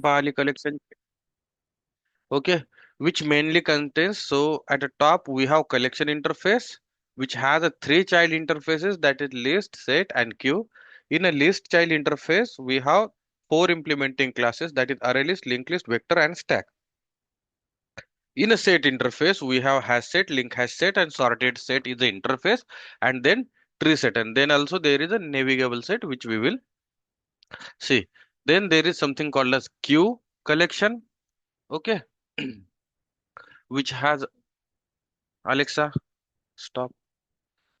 Pahali collection. Okay, which mainly contains, so at the top we have collection interface, which has a three child interfaces, that is list, set, and queue. In a list child interface, we have four implementing classes, that is array list, linked list, vector, and stack. In a set interface, we have hash set, link hash set, and sorted set is the interface, and then tree set, and then also there is a navigable set, which we will see. Then there is something called as queue collection. Okay, which has, Alexa, stop.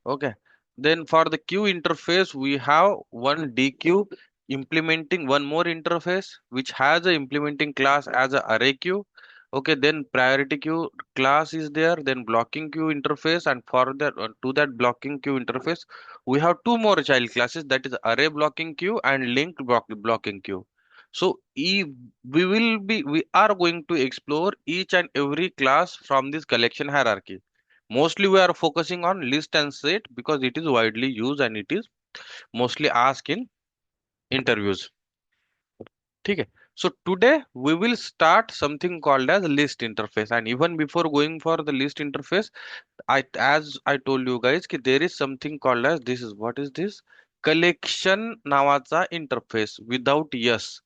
Okay. Then for the queue interface, we have one DQ implementing one more interface which has a implementing class as a array queue. Okay, then priority queue class is there, then blocking queue interface, and for that to that blocking queue interface, we have two more child classes, that is array blocking queue and blocking queue. So we are going to explore each and every class from this collection hierarchy. Mostly we are focusing on list and set because it is widely used and it is mostly asked in interviews. Okay. So today we will start something called as list interface. And even before going for the list interface, as I told you guys, ki there is something called as, this is what is this? Collection नावाचा interface without yes.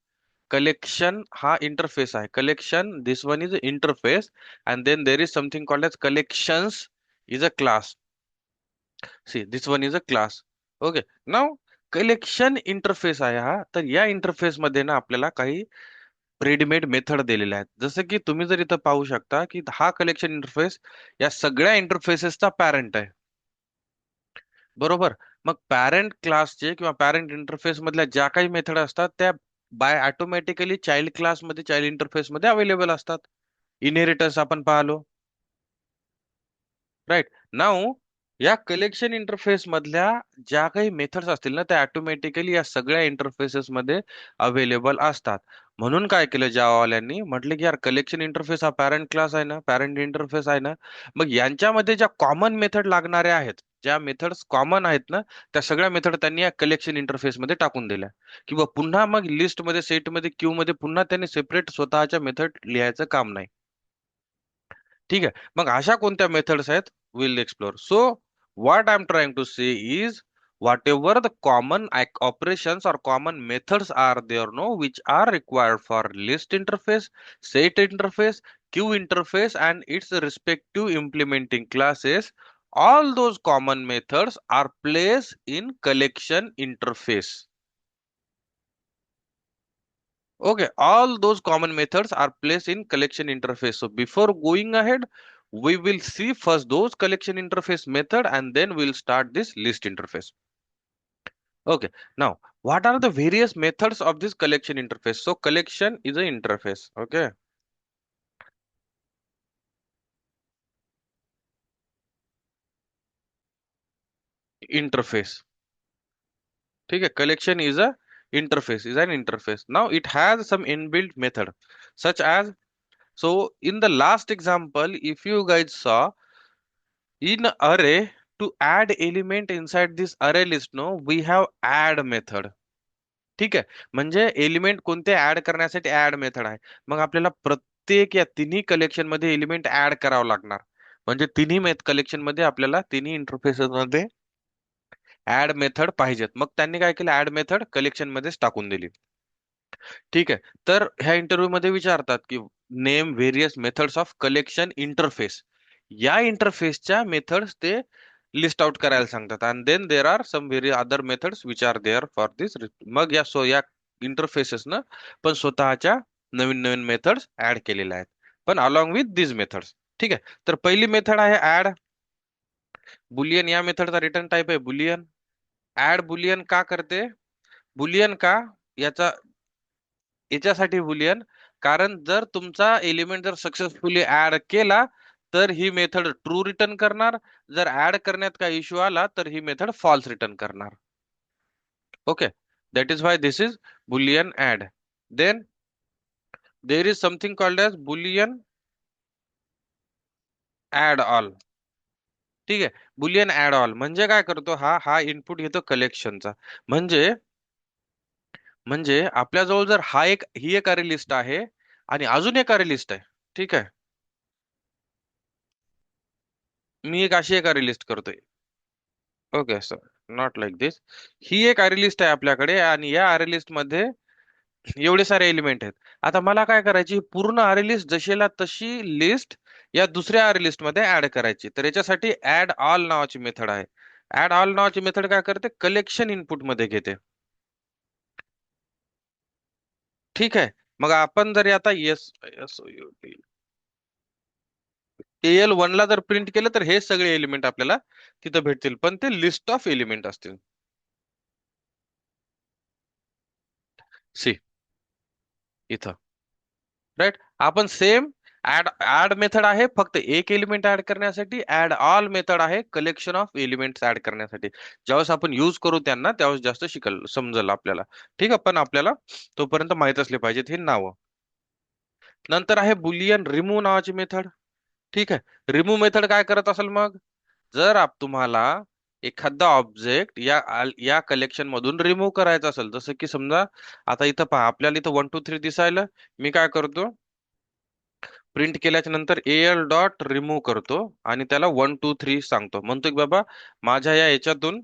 Collection ha interface आहे. Collection, this one is interface, and then there is something called as collections is a class. See, this one is a class. Okay. Now, collection interface आहे हा. तर या interface मध्ये ना आपल्याला काही readymade method दिलेल्या आहेत. जसं की तुम्ही जर इथं पाहू शकता की हा कलेक्शन इंटरफेस या सगळ्या इंटरफेसेसचा पॅरेंट आहे. बरोबर. मग पॅरेंट क्लासचे किंवा पॅरेंट इंटरफेस मधल्या ज्या काही मेथड असतात त्या बाय ऑटोमॅटिकली चाइल्ड क्लास मध्ये, चाइल्ड इंटरफेस मध्ये अवेलेबल असतात. इनहेरिटन्स आपण पाहलो. राईट. नाऊ या कलेक्शन इंटरफेस मधल्या ज्या काही मेथड्स असतील ना त्या ऑटोमॅटिकली या सगळ्या इंटरफेसेस मध्ये अवेलेबल असतात. म्हणून काय केलं जावावाल्यांनी, म्हटलं की यार कलेक्शन इंटरफेस हा पॅरेंट क्लास आहे ना, पॅरेंट इंटरफेस आहे ना, मग यांच्यामध्ये ज्या कॉमन मेथड लागणाऱ्या आहेत, ज्या मेथड्स कॉमन आहेत ना, त्या सगळ्या मेथड त्यांनी या कलेक्शन इंटरफेस मध्ये टाकून दिल्या. किंवा पुन्हा मग लिस्ट मध्ये, सेट मध्ये, क्यू मध्ये पुन्हा त्यांनी सेपरेट स्वतःच्या मेथड लिहायचं काम नाही. ठीक आहे. मग अशा कोणत्या मेथड्स आहेत, will explore. So what I am trying to say is, whatever the common operations or common methods are there, no, which are required for list interface, set interface, queue interface, and its respective implementing classes, all those common methods are placed in collection interface. Okay, all those common methods are placed in collection interface. So before going ahead, we will see first those collection interface method and then we'll start this list interface. Okay, now what are the various methods of this collection interface? So collection is an interface. Okay, interface. Okay, collection is a interface, is an interface. Now it has some inbuilt method such as, so in the last example, if you guys saw, in array, to add element inside this array list, no, we have add method. ठीक आहे. म्हणजे element कोणते add करण्यासाठी add method आहे. मग आपल्याला प्रत्येक या तिन्ही कलेक्शन मध्ये एलिमेंट ऍड करावं लागणार. म्हणजे तिन्ही कलेक्शन मध्ये आपल्याला तिन्ही इंटरफेसेस मध्ये ऍड मेथड पाहिजेत. मग त्यांनी काय केलं, ऍड मेथड कलेक्शन मध्येच टाकून दिली. ठीक आहे. तर ह्या इंटरव्ह्यू मध्ये विचारतात की name various methods of collection interface. या इंटरफेसच्या मेथड्स ते लिस्ट आउट करायला सांगतात. And then there are some very other methods which are there for this. मग या इंटरफेसेस ना पण स्वतःच्या नवीन नवीन मेथड्स ऍड केलेल्या आहेत, पण अलॉंग विथ दिस मेथड्स. ठीक आहे. तर पहिली मेथड आहे ऍड बुलियन. या मेथडचा रिटर्न टाइप आहे बुलियन. ऍड बुलियन का करते, बुलियन का, याचा याच्यासाठी बुलियन, कारण जर तुमचा एलिमेंट जर सक्सेसफुली ऍड केला तर ही मेथड ट्रू रिटर्न करणार. जर ऍड करण्यात काही इश्यू आला तर ही मेथड फॉल्स रिटर्न करणार. Okay, that is why this is boolean add. Then there is something called as boolean add all. ठीक आहे. बुलियन ऍड ऑल म्हणजे काय करतो, हा हा इनपुट घेतो कलेक्शनचा. म्हणजे म्हणजे आपल्याजवळ जर ही एक अरे लिस्ट आहे आणि अजून एक अरे लिस्ट आहे. ठीक आहे. मी एक अशी एक अरे लिस्ट करतोय. ओके सर, नॉट लाईक दिस. ही एक अरे लिस्ट आहे आपल्याकडे आणि या अरे लिस्ट मध्ये एवढे सारे एलिमेंट आहेत. आता मला काय करायची, पूर्ण अरे लिस्ट जशीला तशी लिस्ट या दुसऱ्या अरे लिस्ट मध्ये ऍड करायची. तर याच्यासाठी ऍड ऑल नावाची मेथड आहे. ऍड ऑल नावाची मेथड काय करते, कलेक्शन इनपुट मध्ये घेते. ठीक आहे. मग आपण जर आता एस एस एल वन ला जर प्रिंट केलं तर हे सगळे एलिमेंट आपल्याला तिथं भेटतील, पण ते लिस्ट ऑफ एलिमेंट असतील. सी इथं, राईट. आपण सेम ऍड ऍड मेथड आहे फक्त एक एलिमेंट ऍड करण्यासाठी, ऍड ऑल मेथड आहे कलेक्शन ऑफ एलिमेंट्स ऍड करण्यासाठी. ज्यावेळेस आपण युज करू त्यांना त्यावेळेस जास्त समजेल आपल्याला. ठीक आहे, पण आपल्याला तोपर्यंत माहित असले पाहिजेत हे नावं. नंतर आहे बुलियन रिमूव्ह नावाची मेथड. ठीक आहे. रिमूव्ह मेथड काय करत असेल मग, जर तुम्हाला एखादा ऑब्जेक्ट या कलेक्शन मधून रिमूव्ह करायचा असेल, जसं की समजा आता इथं पहा, आपल्याला इथं 1 2 3 दिसायला, मी काय करतो, प्रिंट केल्याच्या नंतर एल डॉट रिमूव्ह करतो आणि त्याला 1 2 3 सांगतो, म्हणतो की बाबा माझ्या या याच्यातून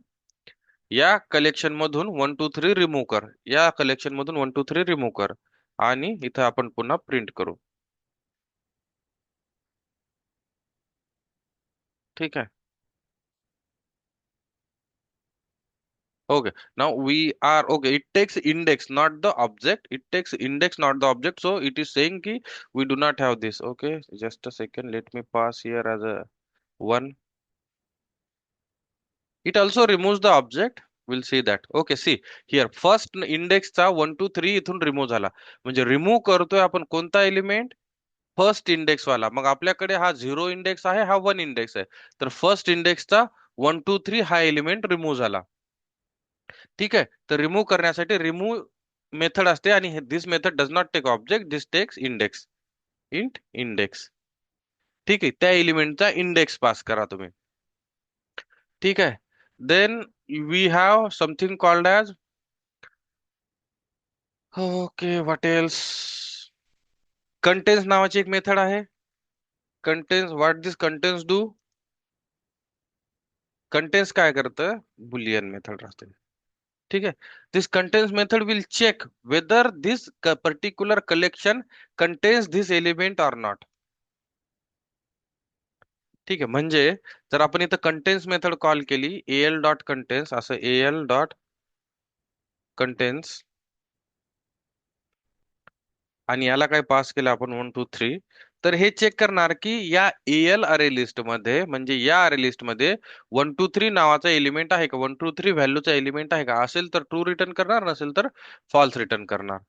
या कलेक्शन मधून 1 2 3 रिमूव्ह कर, या कलेक्शन मधून 1 2 3 रिमूव्ह कर, आणि इथं आपण पुन्हा प्रिंट करू. ठीक आहे. Okay, now we are okay. It takes index, not the object. It takes index, not the object. So it is saying ki we do not have this. Okay, just a second. Let me pass here as a one. It also removes the object. We'll see that. Okay, see here. First index चा 1 2 3 इथून remove झाला. म्हणजे remove करतोय आपण कोणता element, first index वाला. मग आपल्याकडे हा 0 इंडेक्स आहे, हा 1 इंडेक्स आहे. तर फर्स्ट इंडेक्सचा 1 2 3 हा एलिमेंट रिमूव्ह झाला. ठीक आहे. तर रिमूव्ह करण्यासाठी रिमूव्ह मेथड असते आणि this method does not take object, this takes index. Int index. ठीक आहे, त्या एलिमेंटचा इंडेक्स पास करा तुम्ही. ठीक आहे. Then we have something called as, okay what else, contains नावाची एक मेथड आहे. Contains, what this contains do, contains काय करतं, बुलियन मेथड असते. ठीक आहे. This contains method will check whether this particular collection contains this element or not. ठीक आहे. म्हणजे जर आपण इथं कंटेन्स मेथड कॉल केली, एल डॉट कंटेन्स, असं एल डॉट कंटेन्स, आणि याला काय पास केलं आपण 1 2 3, तर हे चेक करणार की या एल अरे लिस्ट मध्ये, म्हणजे या अरे लिस्ट मध्ये 1 2 3 नावाचा एलिमेंट आहे का, 1 2 3 व्हॅल्यूचा एलिमेंट आहे का. असेल तर ट्रू रिटर्न करणार, नसेल तर फॉल्स रिटर्न करणार.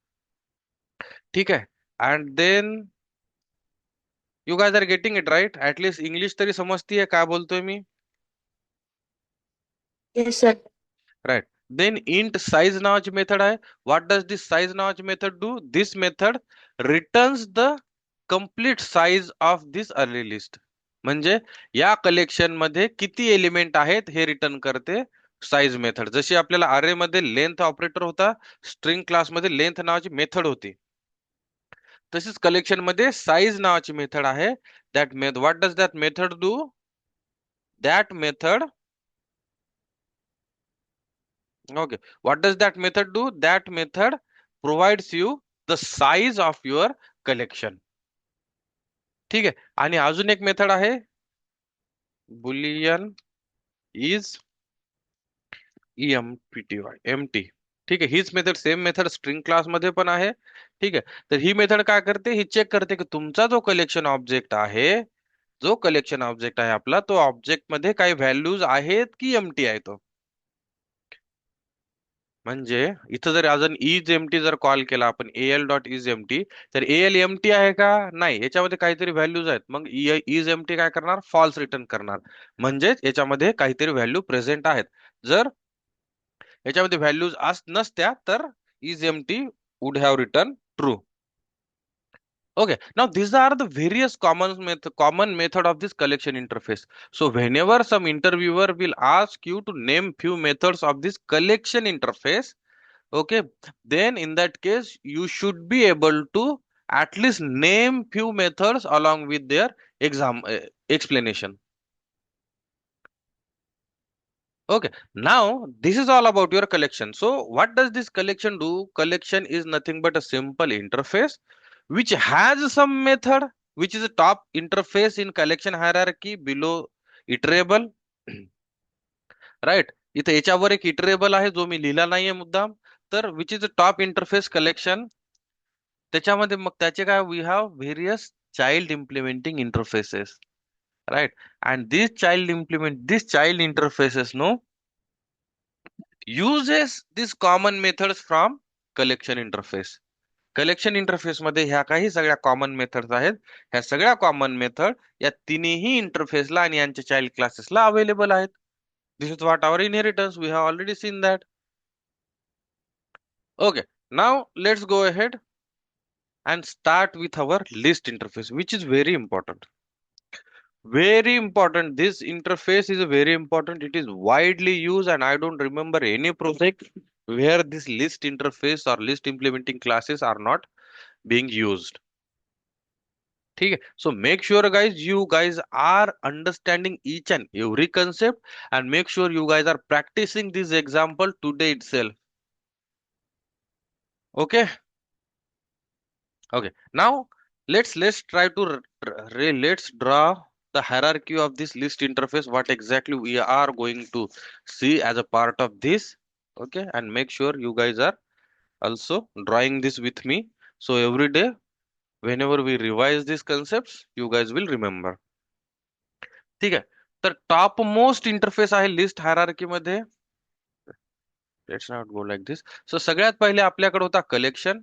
ठीक आहे. And then you guys are getting it right, atleast English तरी समजतीये काय बोलतोय मी. Yes, sir. Right. Then int size नावाची मेथड आहे. व्हॉट डज दिस साइज नावाची method do, this method returns the complete size of this array list. म्हणजे या कलेक्शन मध्ये किती एलिमेंट आहेत हे रिटर्न करते साइज मेथड. जशी आपल्याला अरे मध्ये लेंथ ऑपरेटर होता, स्ट्रिंग क्लास मध्ये लेंथ नावाची मेथड होती, तशीच कलेक्शन मध्ये साइज नावाची मेथड आहे. दॅट मेथ what does that method do, that method, okay, what does that method do, that method provides you the size of your collection. ठीक आहे. आणि अजून एक मेथड आहे, बुलियन इज empty. ठीक आहे. हीच method, same method string class मध्ये पण आहे. ठीक आहे. तर ही मेथड काय करते, ही चेक करते की तुमचा जो कलेक्शन ऑब्जेक्ट आहे, जो कलेक्शन ऑब्जेक्ट आहे आपला, तो ऑब्जेक्ट मध्ये काही व्हॅल्यूज आहेत की एम्प्टी आहे तो. म्हणजे इथं जर अजून इज एम्प्टी जर कॉल केला आपण, एल डॉट इज एम्प्टी, तर एल एम्प्टी आहे का, नाही, याच्यामध्ये काहीतरी व्हॅल्यूज आहेत. मग इज एम्प्टी काय करणार, फॉल्स रिटर्न करणार. म्हणजेच याच्यामध्ये काहीतरी व्हॅल्यू प्रेझेंट आहेत. जर याच्यामध्ये व्हॅल्यूज नसत्या तर is empty would have return true. Okay, now these are the various common method of this collection interface. So whenever some interviewer will ask you to name few methods of this collection interface, Okay, then in that case you should be able to at least name few methods along with their explanation. Okay, now this is all about your collection. So what does this collection do? Collection is nothing but a simple interface which has some method, which is a top interface in collection hierarchy below iterable. Right. इथे याच्यावर एक iterable आहे जो मी लिहिला नाहीये मुद्दाम. तर which is a top interface collection. त्याच्यामध्ये मग त्याचे काय, we have various child implementing interfaces, right. And this child interfaces no uses these common methods from collection interface. Collection interface मध्ये ह्या काही सगळ्या कॉमन मेथड्स आहेत. ह्या सगळ्या कॉमन मेथड या तिन्ही इंटरफेसला आणि यांच्या चाइल्ड क्लासेसला अवेलेबल आहेत. This is what our inheritance, we have already seen that. Okay, now let's go ahead and start with our list interface, which is very important. Very important. This interface is very important. It is widely used, and I don't remember any project where this list interface or list implementing classes are not being used. Okay, so make sure guys, you guys are understanding each and every concept, and make sure you guys are practicing this example today itself. Okay. Okay, now let's try to let's draw the hierarchy of this list interface. What exactly we are going to see as a part of this. Okay, and make sure you guys are also drawing this with me. So every day, whenever we revise these concepts, you guys will remember. ठीक आहे. तर top most interface आहे list hierarchy मध्ये. Let's not go like this. So सगळ्यात पहिले आपल्याकडे होता collection.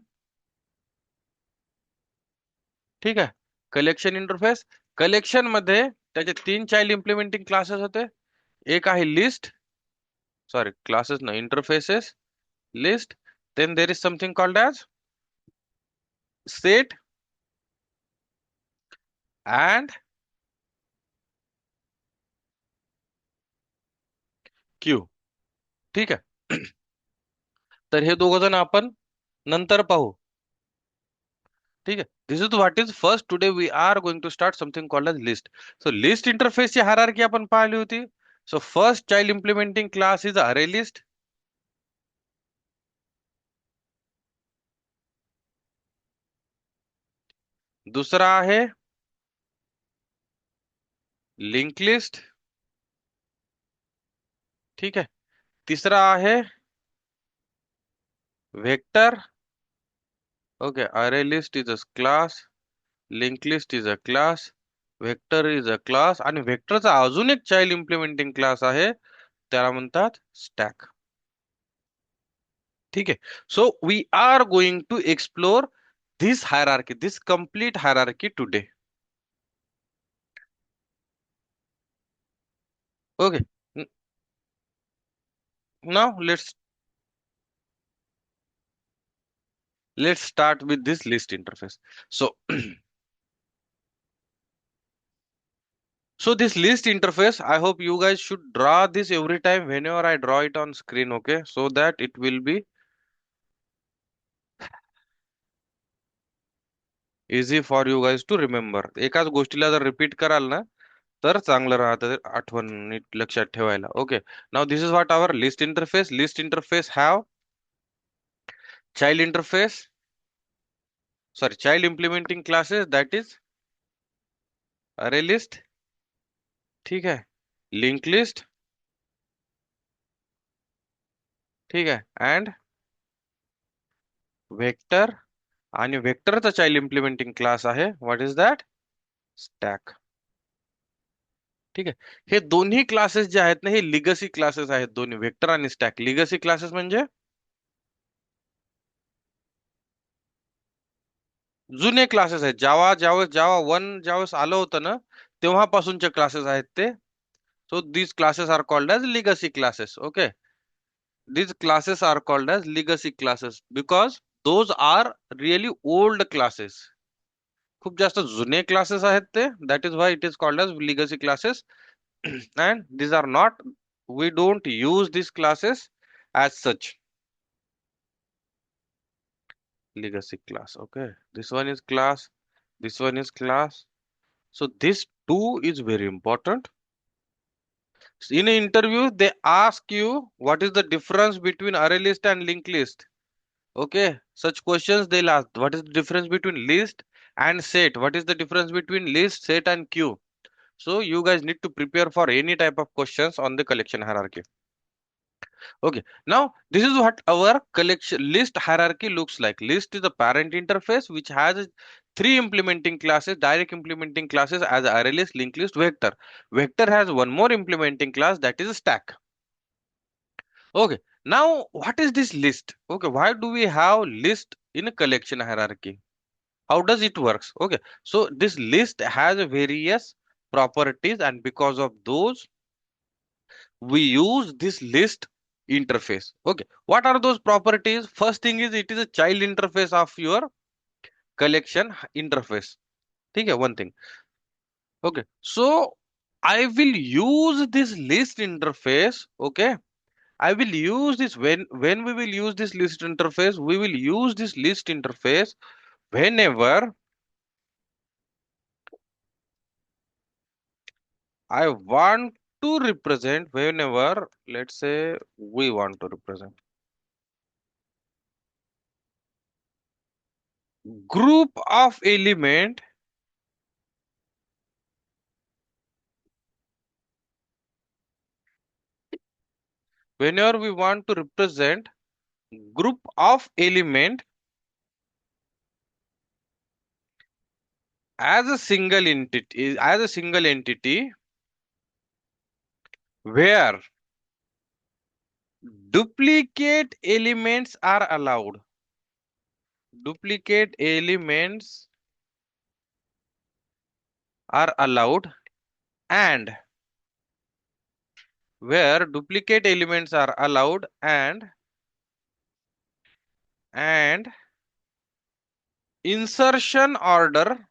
ठीक आहे. Collection interface. कलेक्शन मध्ये त्याचे 3 चाइल्ड इम्प्लिमेंटिंग क्लासेस होते. एक आहे लिस्ट, सॉरी क्लासेस ना, interfaces, list. Then there is something called as set and queue. ठीक आहे. तर हे दोघ जण आपण नंतर पाहू. ठीक आहे. This is what is first. Today we are going to start something called as list. So list इंटरफेसची हायरार्की आपण पाहिली होती. So first child implementing class is array list. दुसरा आहे लिंक लिस्ट. ठीक आहे. तिसरा आहे vector. Okay, array list is a class, linked list is a class, vector is a class, आणि व्हेक्टरचा अजून एक चाइल्ड इम्प्लिमेंटिंग क्लास आहे, त्याला म्हणतात स्टॅक. ठीक आहे. So we are going to explore this hierarchy, this complete hierarchy today. Okay, now let's start with this list interface. So so this list interface, I hope you guys should draw this every time whenever I draw it on screen, okay, so that it will be easy for you guys to remember. एकाच गोष्टीला जर repeat कराल ना तर चांगलं राहतं आठवण नीट लक्षात ठेवायला. Okay, now this is what our list interface. List interface have child interface, sorry child implementing classes, that is array list. ठीक है. Link list. ठीक है. And vector. आणि वेक्टरचा चाइल्ड इम्प्लिमेंटिंग क्लास आहे, व्हॉट इज दॅट, स्टॅक. ठीक आहे. हे दोन्ही क्लासेस जे आहेत ना, हे लिगसी क्लासेस आहेत दोन्ही, वेक्टर आणि स्टॅक. लिगसी क्लासेस म्हणजे जुने क्लासेस आहेत. जावा ज्यावेळेस जावा 1 ज्यावेळेस आलं होतं ना तेव्हापासूनचे क्लासेस आहेत ते. So these classes are called as legacy classes. Okay, these classes are called as legacy classes because those are really old classes. खूप जास्त जुने क्लासेस आहेत ते. That is why it is called as legacy classes. And these are not, we don't use these classes as such. legacy class. Okay, this one is class, this one is class. So this two is very important. In an interview, they ask you what is the difference between array list and linked list. Okay, such questions they'll ask. What is the difference between list and set? What is the difference between list, set, and queue? So you guys need to prepare for any type of questions on the collection hierarchy. Okay, now this is what our collection list hierarchy looks like. List is the parent interface which has three implementing classes, direct implementing classes as array list, linked list, vector. Vector has one more implementing class, that is stack. Okay, now what is this list? Okay, why do we have list in a collection hierarchy? How does it works? Okay, so this list has various properties, and because of those we use this list interface. Okay, what are those properties? First thing is it is a child interface of your collection interface. Okay, one thing. Okay, so I will use this list interface. Okay, I will use this when we will use this list interface. We will use this list interface whenever I want to represent. Whenever, let's say, we want to represent group of element. Whenever we want to represent group of element as a single entity where duplicate elements are allowed. Duplicate elements are allowed, and where duplicate elements are allowed and insertion order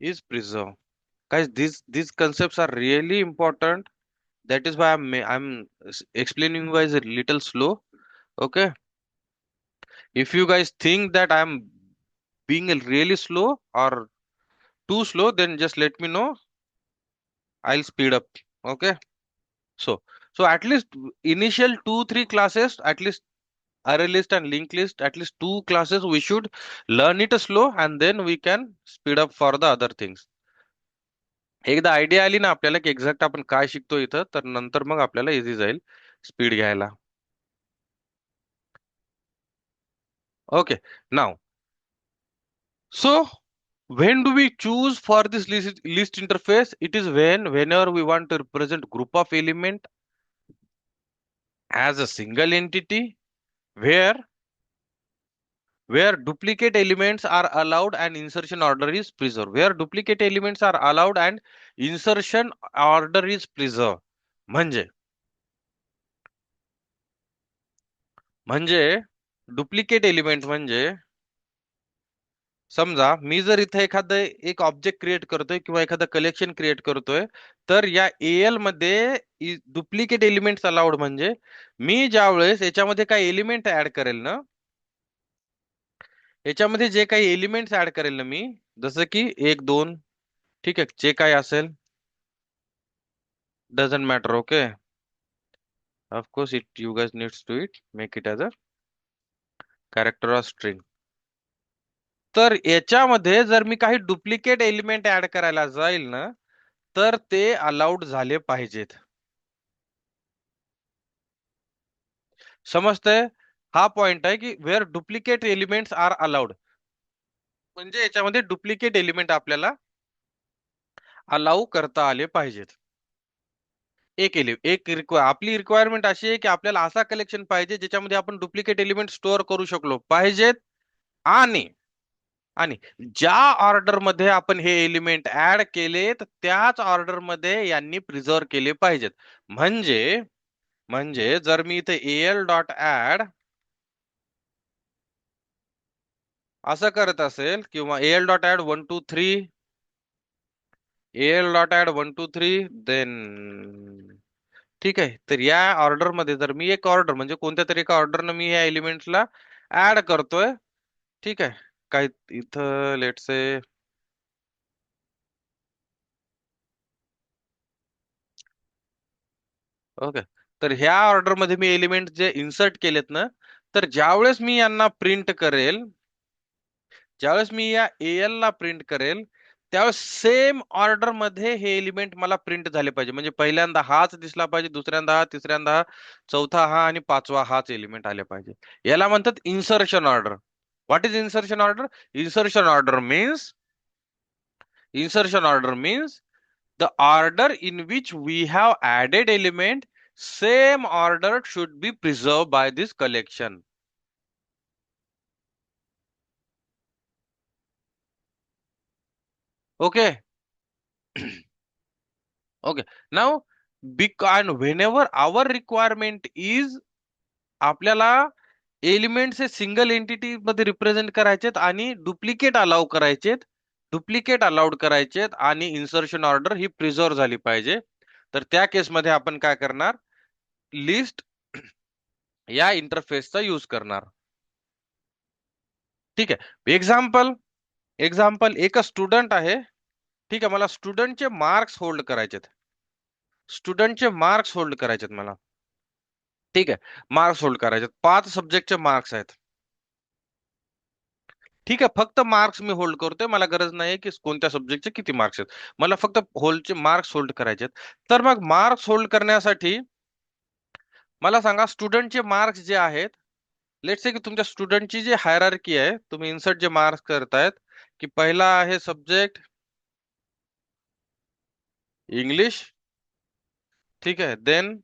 is preserved. Guys, these concepts are really important. That is why I'm explaining you guys a little slow. Okay, if you guys think that I'm being really slow or too slow, then just let me know. I'll speed up. Okay, so at least initial 2 3 classes, at least array list and linked list, at least two classes we should learn it slow, and then we can speed up for the other things. एकदा idea आली ना आपल्याला की exact आपण काय शिकतो इथं, तर नंतर मग आपल्याला इझी जाईल स्पीड घ्यायला. Okay, now, so when do we choose for this list interface? It is whenever we want to represent group of element as a single entity where duplicate elements are allowed and insertion order is preserved. Where duplicate elements are allowed and insertion order is preserved. म्हणजे म्हणजे duplicate element म्हणजे समजा मी जर इथे एखादं एक object create करतोय किंवा एखादं कलेक्शन क्रिएट करतोय, तर या एल मध्ये डुप्लिकेट एलिमेंट्स अलाउड म्हणजे मी ज्या वेळेस याच्यामध्ये काही एलिमेंट ऍड करेल ना, याच्यामध्ये जे काही एलिमेंट्स ऍड करेल ना मी, जसं की एक दोन, ठीक आहे, जे काही असेल, doesn't matter. Okay, of course it you guys needs to it make it as a character or string. तर याच्यामध्ये जर मी काही डुप्लिकेट एलिमेंट ऍड करायला जाईल ना, तर ते अलाउड झाले पाहिजेत. समजतंय? हा पॉइंट आहे की where duplicate elements are allowed, म्हणजे याच्यामध्ये डुप्लिकेट एलिमेंट आपल्याला अलाउ करता आले पाहिजेत. आपली रिक्वायरमेंट अशी आहे की आपल्याला असा कलेक्शन पाहिजे ज्याच्यामध्ये आपण डुप्लिकेट एलिमेंट स्टोअर करू शकलो पाहिजेत, आणि आणि ज्या ऑर्डर मध्ये आपण हे एलिमेंट ऍड केलेत त्याच ऑर्डर मध्ये यांनी प्रिझर्व केले पाहिजेत. म्हणजे जर मी इथे एल डॉट ऍड असं करत असेल किंवा L dot add 1 2 3, L dot add 1 2 3, then ठीक आहे. तर या ऑर्डर मध्ये जर मी एक ऑर्डर म्हणजे कोणत्या तरी एका ऑर्डरनं मी या एलिमेंट्सला ऍड करतोय. ठीक आहे. काय इथं लेट से ओके. तर ह्या ऑर्डर मध्ये मी एलिमेंट जे इन्सर्ट केलेत ना, तर ज्यावेळेस मी यांना प्रिंट करेल, ज्यावेळेस मी या एल ला प्रिंट करेल, त्यावेळेस सेम ऑर्डर मध्ये हे एलिमेंट मला प्रिंट झाले पाहिजे. म्हणजे पहिल्यांदा हाच दिसला पाहिजे, दुसऱ्यांदा हा, तिसऱ्यांदा हा, चौथा हा आणि पाचवा हाच एलिमेंट आले पाहिजे. याला म्हणतात insertion order. What is insertion order? Insertion order means insertion order means the order in which we have added element, same order should be preserved by this collection. Okay. Okay. Now, and whenever our requirement is आपल्याला elements हे single entity मध्ये represent करायचेत आणि duplicate allow करायचेत, duplicate allowed करायचेत आणि insertion order ही preserve झाली पाहिजे. तर त्या केसमध्ये आपण काय करणार? लिस्ट या इंटरफेसचा यूज करणार. ठीक आहे. एक्झाम्पल, एक्झाम्पल एक स्टुडंट आहे. ठीक आहे. मला स्टुडंटचे मार्क्स होल्ड करायचेत. स्टुडंटचे मार्क्स होल्ड करायचेत मला. ठीक आहे. मार्क्स होल्ड करायचेत. 5 सब्जेक्टचे मार्क्स आहेत. ठीक आहे. फक्त मार्क्स मी होल्ड करतोय. मला गरज नाही की कोणत्या सब्जेक्टचे किती मार्क्स आहेत. मला फक्त होल्डचे मार्क्स होल्ड करायचे आहेत. तर मग मार्क्स होल्ड करण्यासाठी मला सांगा, स्टुडंटचे मार्क्स जे आहेत, लेट्स से की तुमच्या स्टुडंटची जी हायरार्की आहे, तुम्ही इन्सर्ट जे मार्क्स करतायत, की पहिला आहे सब्जेक्ट इंग्लिश. ठीक आहे. Then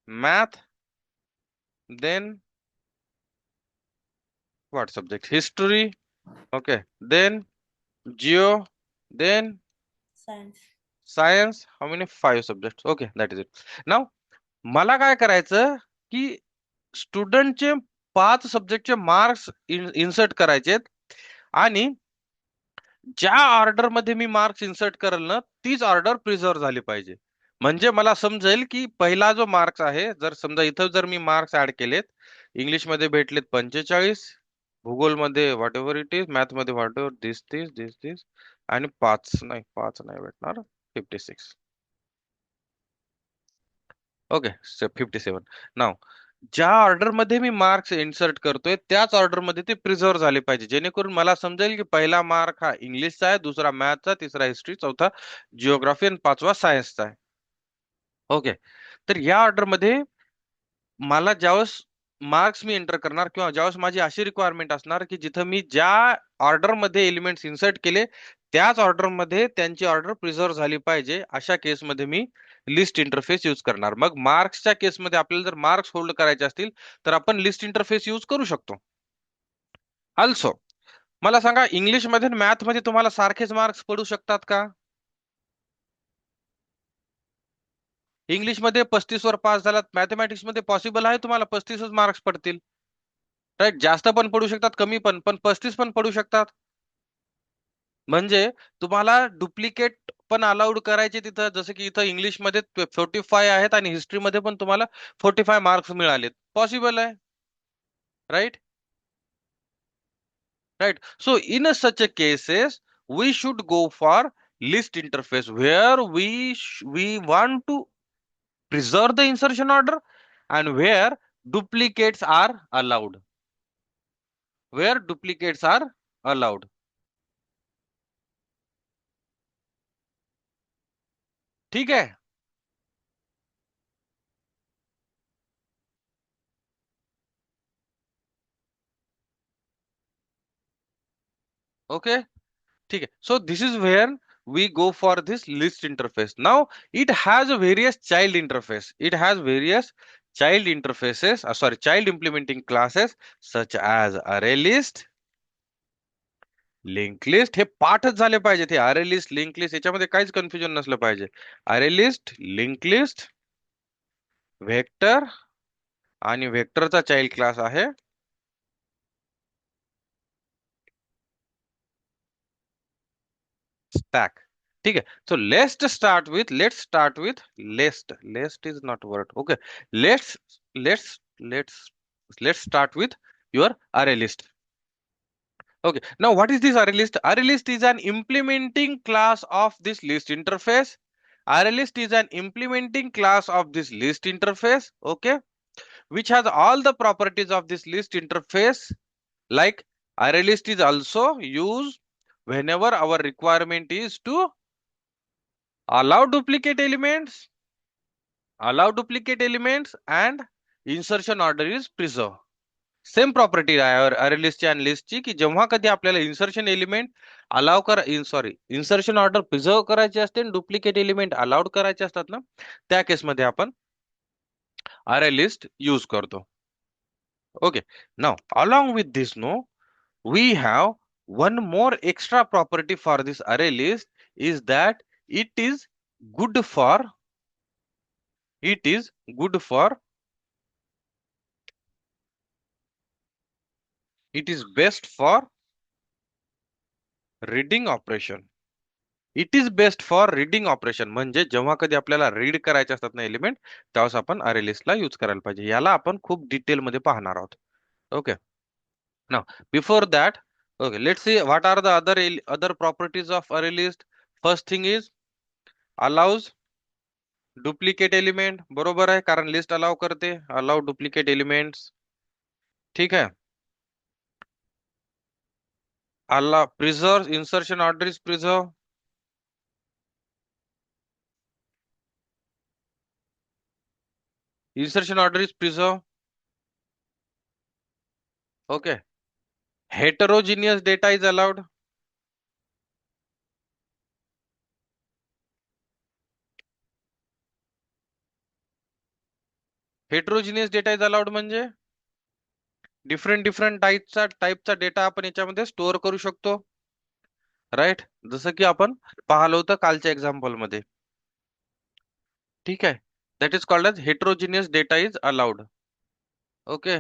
math. Then what subject? History. Okay. Then geo. Then Science. Science. How many? 5 subject. Okay, that is it. Now मला काय करायचं की स्टुडंटचे 5 सब्जेक्टचे मार्क्स इन्सर्ट करायचेत आणि ज्या ऑर्डर मध्ये मी मार्क्स इन्सर्ट करेल ना, तीच ऑर्डर प्रिझर्व झाली पाहिजे. म्हणजे मला समजेल की पहिला जो मार्क्स आहे, जर समजा इथं जर मी मार्क्स ऍड केलेत, इंग्लिश मध्ये भेटलेत 45, भूगोल मध्ये what ever it is, math मध्ये व्हॉट एव्हर दिस आणि 5 नाही भेटणार, 56. ओके, 57. नाव ज्या ऑर्डर मध्ये मी मार्क्स इन्सर्ट करतोय त्याच ऑर्डर मध्ये ते प्रिझर्व झाले पाहिजे, जेणेकरून मला समजेल की पहिला मार्क हा इंग्लिशचा आहे, दुसरा मॅथचा, तिसरा हिस्ट्री, चौथा जिओग्राफी आणि पाचवा सायन्सचा आहे. ओके. तर या ऑर्डर मध्ये मला ज्यावेळेस मार्क्स मी एंटर करणार किंवा ज्यावेळेस माझी अशी रिक्वायरमेंट असणार की जिथं मी ज्या ऑर्डर मध्ये एलिमेंट्स इन्सर्ट केले त्याच ऑर्डर मध्ये त्यांची ऑर्डर प्रिझर्व झाली पाहिजे, अशा केसमध्ये मी लिस्ट इंटरफेस यूज करणार. मग मार्क्सच्या केसमध्ये आपल्याला जर मार्क्स होल्ड करायचे असतील तर आपण लिस्ट इंटरफेस यूज करू शकतो. ऑल्सो मला सांगा, इंग्लिश मध्ये मॅथ मध्ये तुम्हाला सारखेच मार्क्स पडू शकतात का? इंग्लिश मध्ये 35 वर पास झालात, मॅथमॅटिक्स मध्ये पॉसिबल आहे तुम्हाला 35च मार्क्स पडतील. राईट. जास्त पण पडू शकतात, कमी पण 35 पण पडू शकतात. म्हणजे तुम्हाला डुप्लिकेट पण अलाउड करायचे तिथं, जसं की इथं इंग्लिश मध्ये 45 आहेत आणि हिस्ट्री मध्ये पण तुम्हाला 45 मार्क्स मिळालेत. पॉसिबल आहे. Right. Right. So in such cases we should go for list interface where we want to preserve the insertion order and where duplicates are allowed. Where duplicates are allowed. ठीक है. Okay. ठीक है. So this is where we go for this list interface. Now it has a various child interface. It has various child interfaces, sorry, child implementing classes such as array list, link list. हे पाठच झाले पाहिजे. हे अरे list, link list याच्यामध्ये काहीच confusion नसलं पाहिजे. अरे लिस्ट, लिंक लिस्ट, व्हेक्टर आणि व्हेक्टरचा चाइल्ड क्लास आहे स्टॅक. ठीक आहे. So let's start with least is not word. Okay. Let's let's let's let's start with your array list. Okay, now what is this array list? Array list is an implementing class of this list interface. Array list is an implementing class of this list interface, okay, which has all the properties of this list interface. Like array list is also used whenever our requirement is to allow duplicate elements, and insertion order is preserved. Same property आहे अरे लिस्टची आणि लिस्टची, की जेव्हा कधी आपल्याला insertion element allow कर सॉरी इन्सर्शन ऑर्डर प्रिझर्व करायचे असते आणि डुप्लिकेट एलिमेंट अलाउड करायचे असतात ना, त्या केसमध्ये आपण अरे लिस्ट यूज करतो. Okay, now along with this, no, we have one more extra property for this array list is that it is good for it is good for it is best for reading operation. It is best for reading operation, म्हणजे जेव्हा कधी आपल्याला read करायचे असतात ना element, त्यावेळेस आपण अरे लिस्टला यूज करायला पाहिजे. याला आपण खूप डिटेल मध्ये पाहणार आहोत. Okay, now before that, okay, let's see what are the other properties of array list. First thing is allows duplicate element. बरोबर आहे, कारण लिस्ट अलाउ करते, अलाउ डुप्लिकेट एलिमेंट्स. ठीक आहे. Allow preserve insertion order is preserve. Insertion order is preserved. Okay. Heterogeneous data is allowed. Heterogeneous data is allowed म्हणजे different टाईपचा data आपण याच्यामध्ये स्टोअर करू शकतो. राईट, जसं की आपण पाहिलं होतं कालच्या एक्झाम्पल मध्ये. ठीक आहे, that is called as heterogeneous data is allowed. Okay,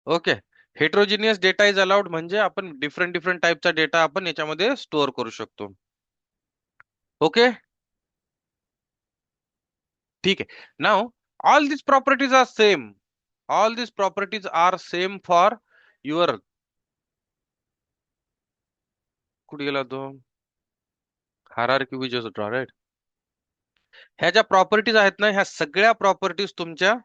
okay. Heterogeneous data is allowed म्हणजे आपण डिफरंट टाईपचा डेटा आपण याच्यामध्ये स्टोअर करू शकतो. ओके, ठीक आहे. Now all this properties are same. All this properties are same for your, कुठे गेला तो, hierarchy we just draw, right. ह्या ज्या प्रॉपर्टीज आहेत ना, ह्या सगळ्या प्रॉपर्टीज तुमच्या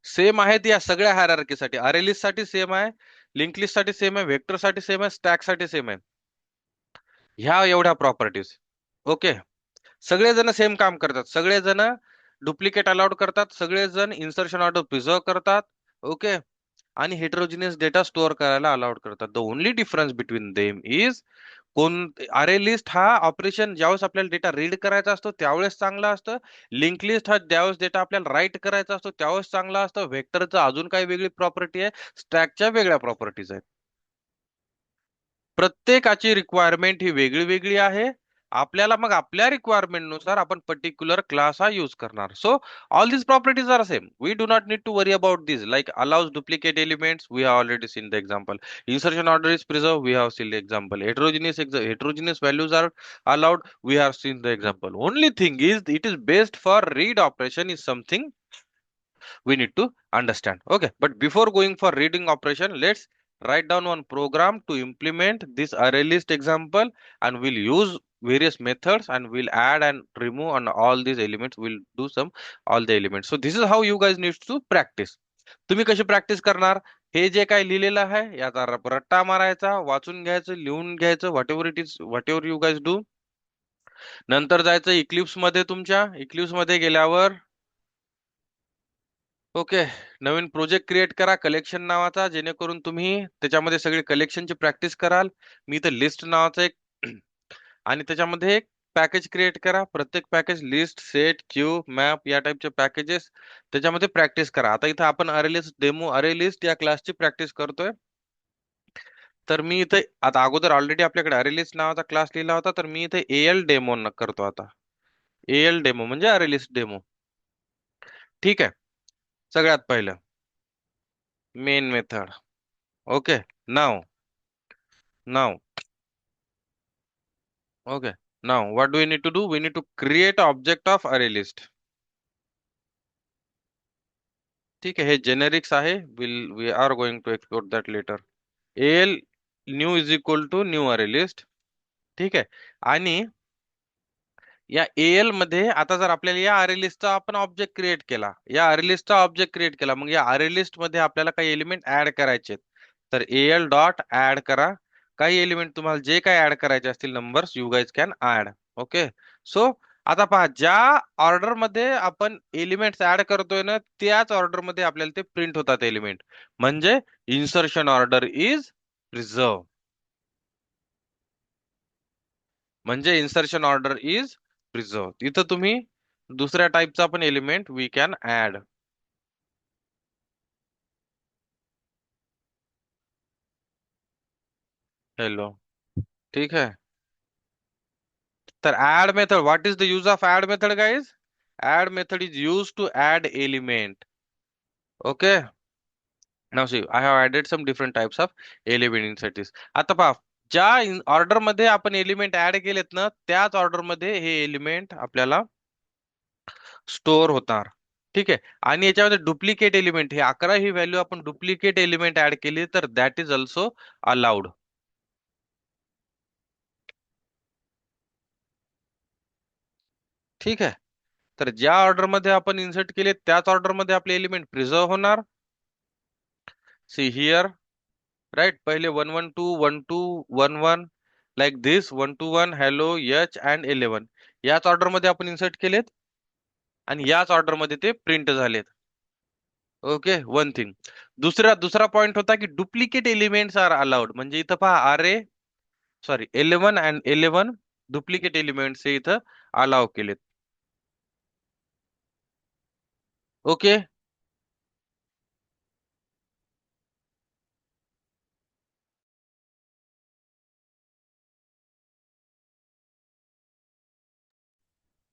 सेम आहेत या सगळ्या हायरार्कीसाठी. अरे लिस्ट साठी सेम आहे, लिंक लिस्ट साठी सेम आहे, वेक्टर साठी सेम आहे, स्टॅक साठी सेम आहे. ह्या एवढ्या प्रॉपर्टीज. ओके, सगळेजण सेम काम करतात, सगळेजण डुप्लिकेट अलाउड करतात, सगळेजण इन्सर्शन ऑर्डर प्रिझर्व करतात. ओके, आणि हेटेरोजिनियस डेटा स्टोअर करायला अलाउड करतात. The only difference between them is कोण अरे लिस्ट हा ऑपरेशन ज्यावेळेस आपल्याला डेटा रीड करायचा असतो त्यावेळेस चांगला असतं. लिंक लिस्ट हा ज्यावेळेस डेटा आपल्याला राईट करायचा असतो त्यावेळेस चांगला असतं. व्हेक्टरचं अजून काही वेगळी प्रॉपर्टी आहे, स्टॅकच्या वेगळ्या प्रॉपर्टीज आहेत. प्रत्येकाची रिक्वायरमेंट ही वेगळी वेगळी आहे. आपल्याला मग आपल्या रिक्वायरमेंट नुसार आपण पर्टिक्युलर क्लास हा यूज करणार. So all these properties are same. We do not need to worry about this. Like allows duplicate elements, we have already seen the example. Insertion order is preserved, we have seen the example. Heterogeneous values are allowed, we have seen the example. Only thing is it is based for read operation is something we need to understand. Okay, but before going for reading operation, let's write down one program to implement this array list example, and we'll use various methods and we'll add and remove on all these elements. We'll do some all the elements. So this is how you guys need to practice. तुम्ही कशी practice करणार, हे जे काय लिहिलेलं आहे याचा रट्टा मारायचा, वाचून घ्यायचं, लिहून घ्यायचं, what ever you guys do. नंतर जायचं इक्लिप्स मध्ये. तुमच्या इक्लिप्स मध्ये गेल्यावर ओके, नवीन प्रोजेक्ट क्रिएट करा कलेक्शन नावाचा, जेणेकरून तुम्ही त्याच्यामध्ये सगळी कलेक्शनची प्रॅक्टिस कराल. मी इथं लिस्ट नावाचं एक आणि त्याच्यामध्ये एक पॅकेज क्रिएट करा. प्रत्येक package list, set, Q, map या टाइपचे पॅकेजेस त्याच्यामध्ये प्रॅक्टिस करा. आता इथं आपण अरे लिस्ट या क्लासची प्रॅक्टिस करतोय. तर मी इथे आता अगोदर ऑलरेडी आपल्याकडे अरे लिस्ट नावाचा क्लास लिहिला होता, तर मी इथे एल डेमो करतो. आता एल डेमो म्हणजे अरे लिस्ट डेमो. ठीक आहे, सगळ्यात पहिलं main method. Okay, now now Okay. Now, what do we need to do? We need to create object of array list. ठीक आहे, हे जेनेरिक्स आहे. We are going to explore that later. al new is equal to new array list. ठीक आहे. आणि या L मध्ये आता जर आपल्याला या अरे लिस्टचा आपण ऑब्जेक्ट क्रिएट केला, या अरे लिस्टचा ऑब्जेक्ट क्रिएट केला, मग या अरे लिस्ट मध्ये आपल्याला काही एलिमेंट ऍड करायचे आहेत. तर एल डॉट ऍड करा. काही एलिमेंट तुम्हाला जे काही ऍड करायचे असतील numbers you guys can add. Okay. So आता पहा, ज्या ऑर्डर मध्ये आपण एलिमेंट्स ऍड करतोय ना, त्याच ऑर्डर मध्ये आपल्याला ते प्रिंट होतात एलिमेंट. म्हणजे इन्सर्शन ऑर्डर इज प्रिझर्व. म्हणजे इन्सर्शन ऑर्डर इज प्रिझर्व. इथं तुम्ही दुसऱ्या टाईपचा पण element we can add. Hello. ठीक है. तर add method, what is the use of add method guys? Add method is use to add element. Okay. Now see I have added some different types of element inside this. आता पहा, ज्या order मध्ये आपण element add केलेत ना, त्याच order मध्ये हे एलिमेंट आपल्याला स्टोअर होणार. ठीक आहे. आणि याच्यामध्ये डुप्लिकेट एलिमेंट, हे 11 ही व्हॅल्यू आपण डुप्लिकेट एलिमेंट ऍड केली तर दॅट इज ऑल्सो अलाउड. ठीक आहे. तर ज्या ऑर्डर मध्ये आपण इन्सर्ट केले त्याच ऑर्डर मध्ये आपले एलिमेंट प्रिझर्व होणार. See here, right. पहिले 1 1 2 1 2 1 1 like this, 1 2 1 hello H and 11 याच ऑर्डर मध्ये आपण इन्सर्ट केलेत आणि याच ऑर्डर मध्ये ते प्रिंट झालेत. Okay, one thing. दुसरा पॉइंट होता की डुप्लिकेट एलिमेंट्स आर अलाउड. म्हणजे इथं पहा, अरे सॉरी 11 and 11 डुप्लिकेट एलिमेंट्स हे इथं अलाव केलेत. Okay.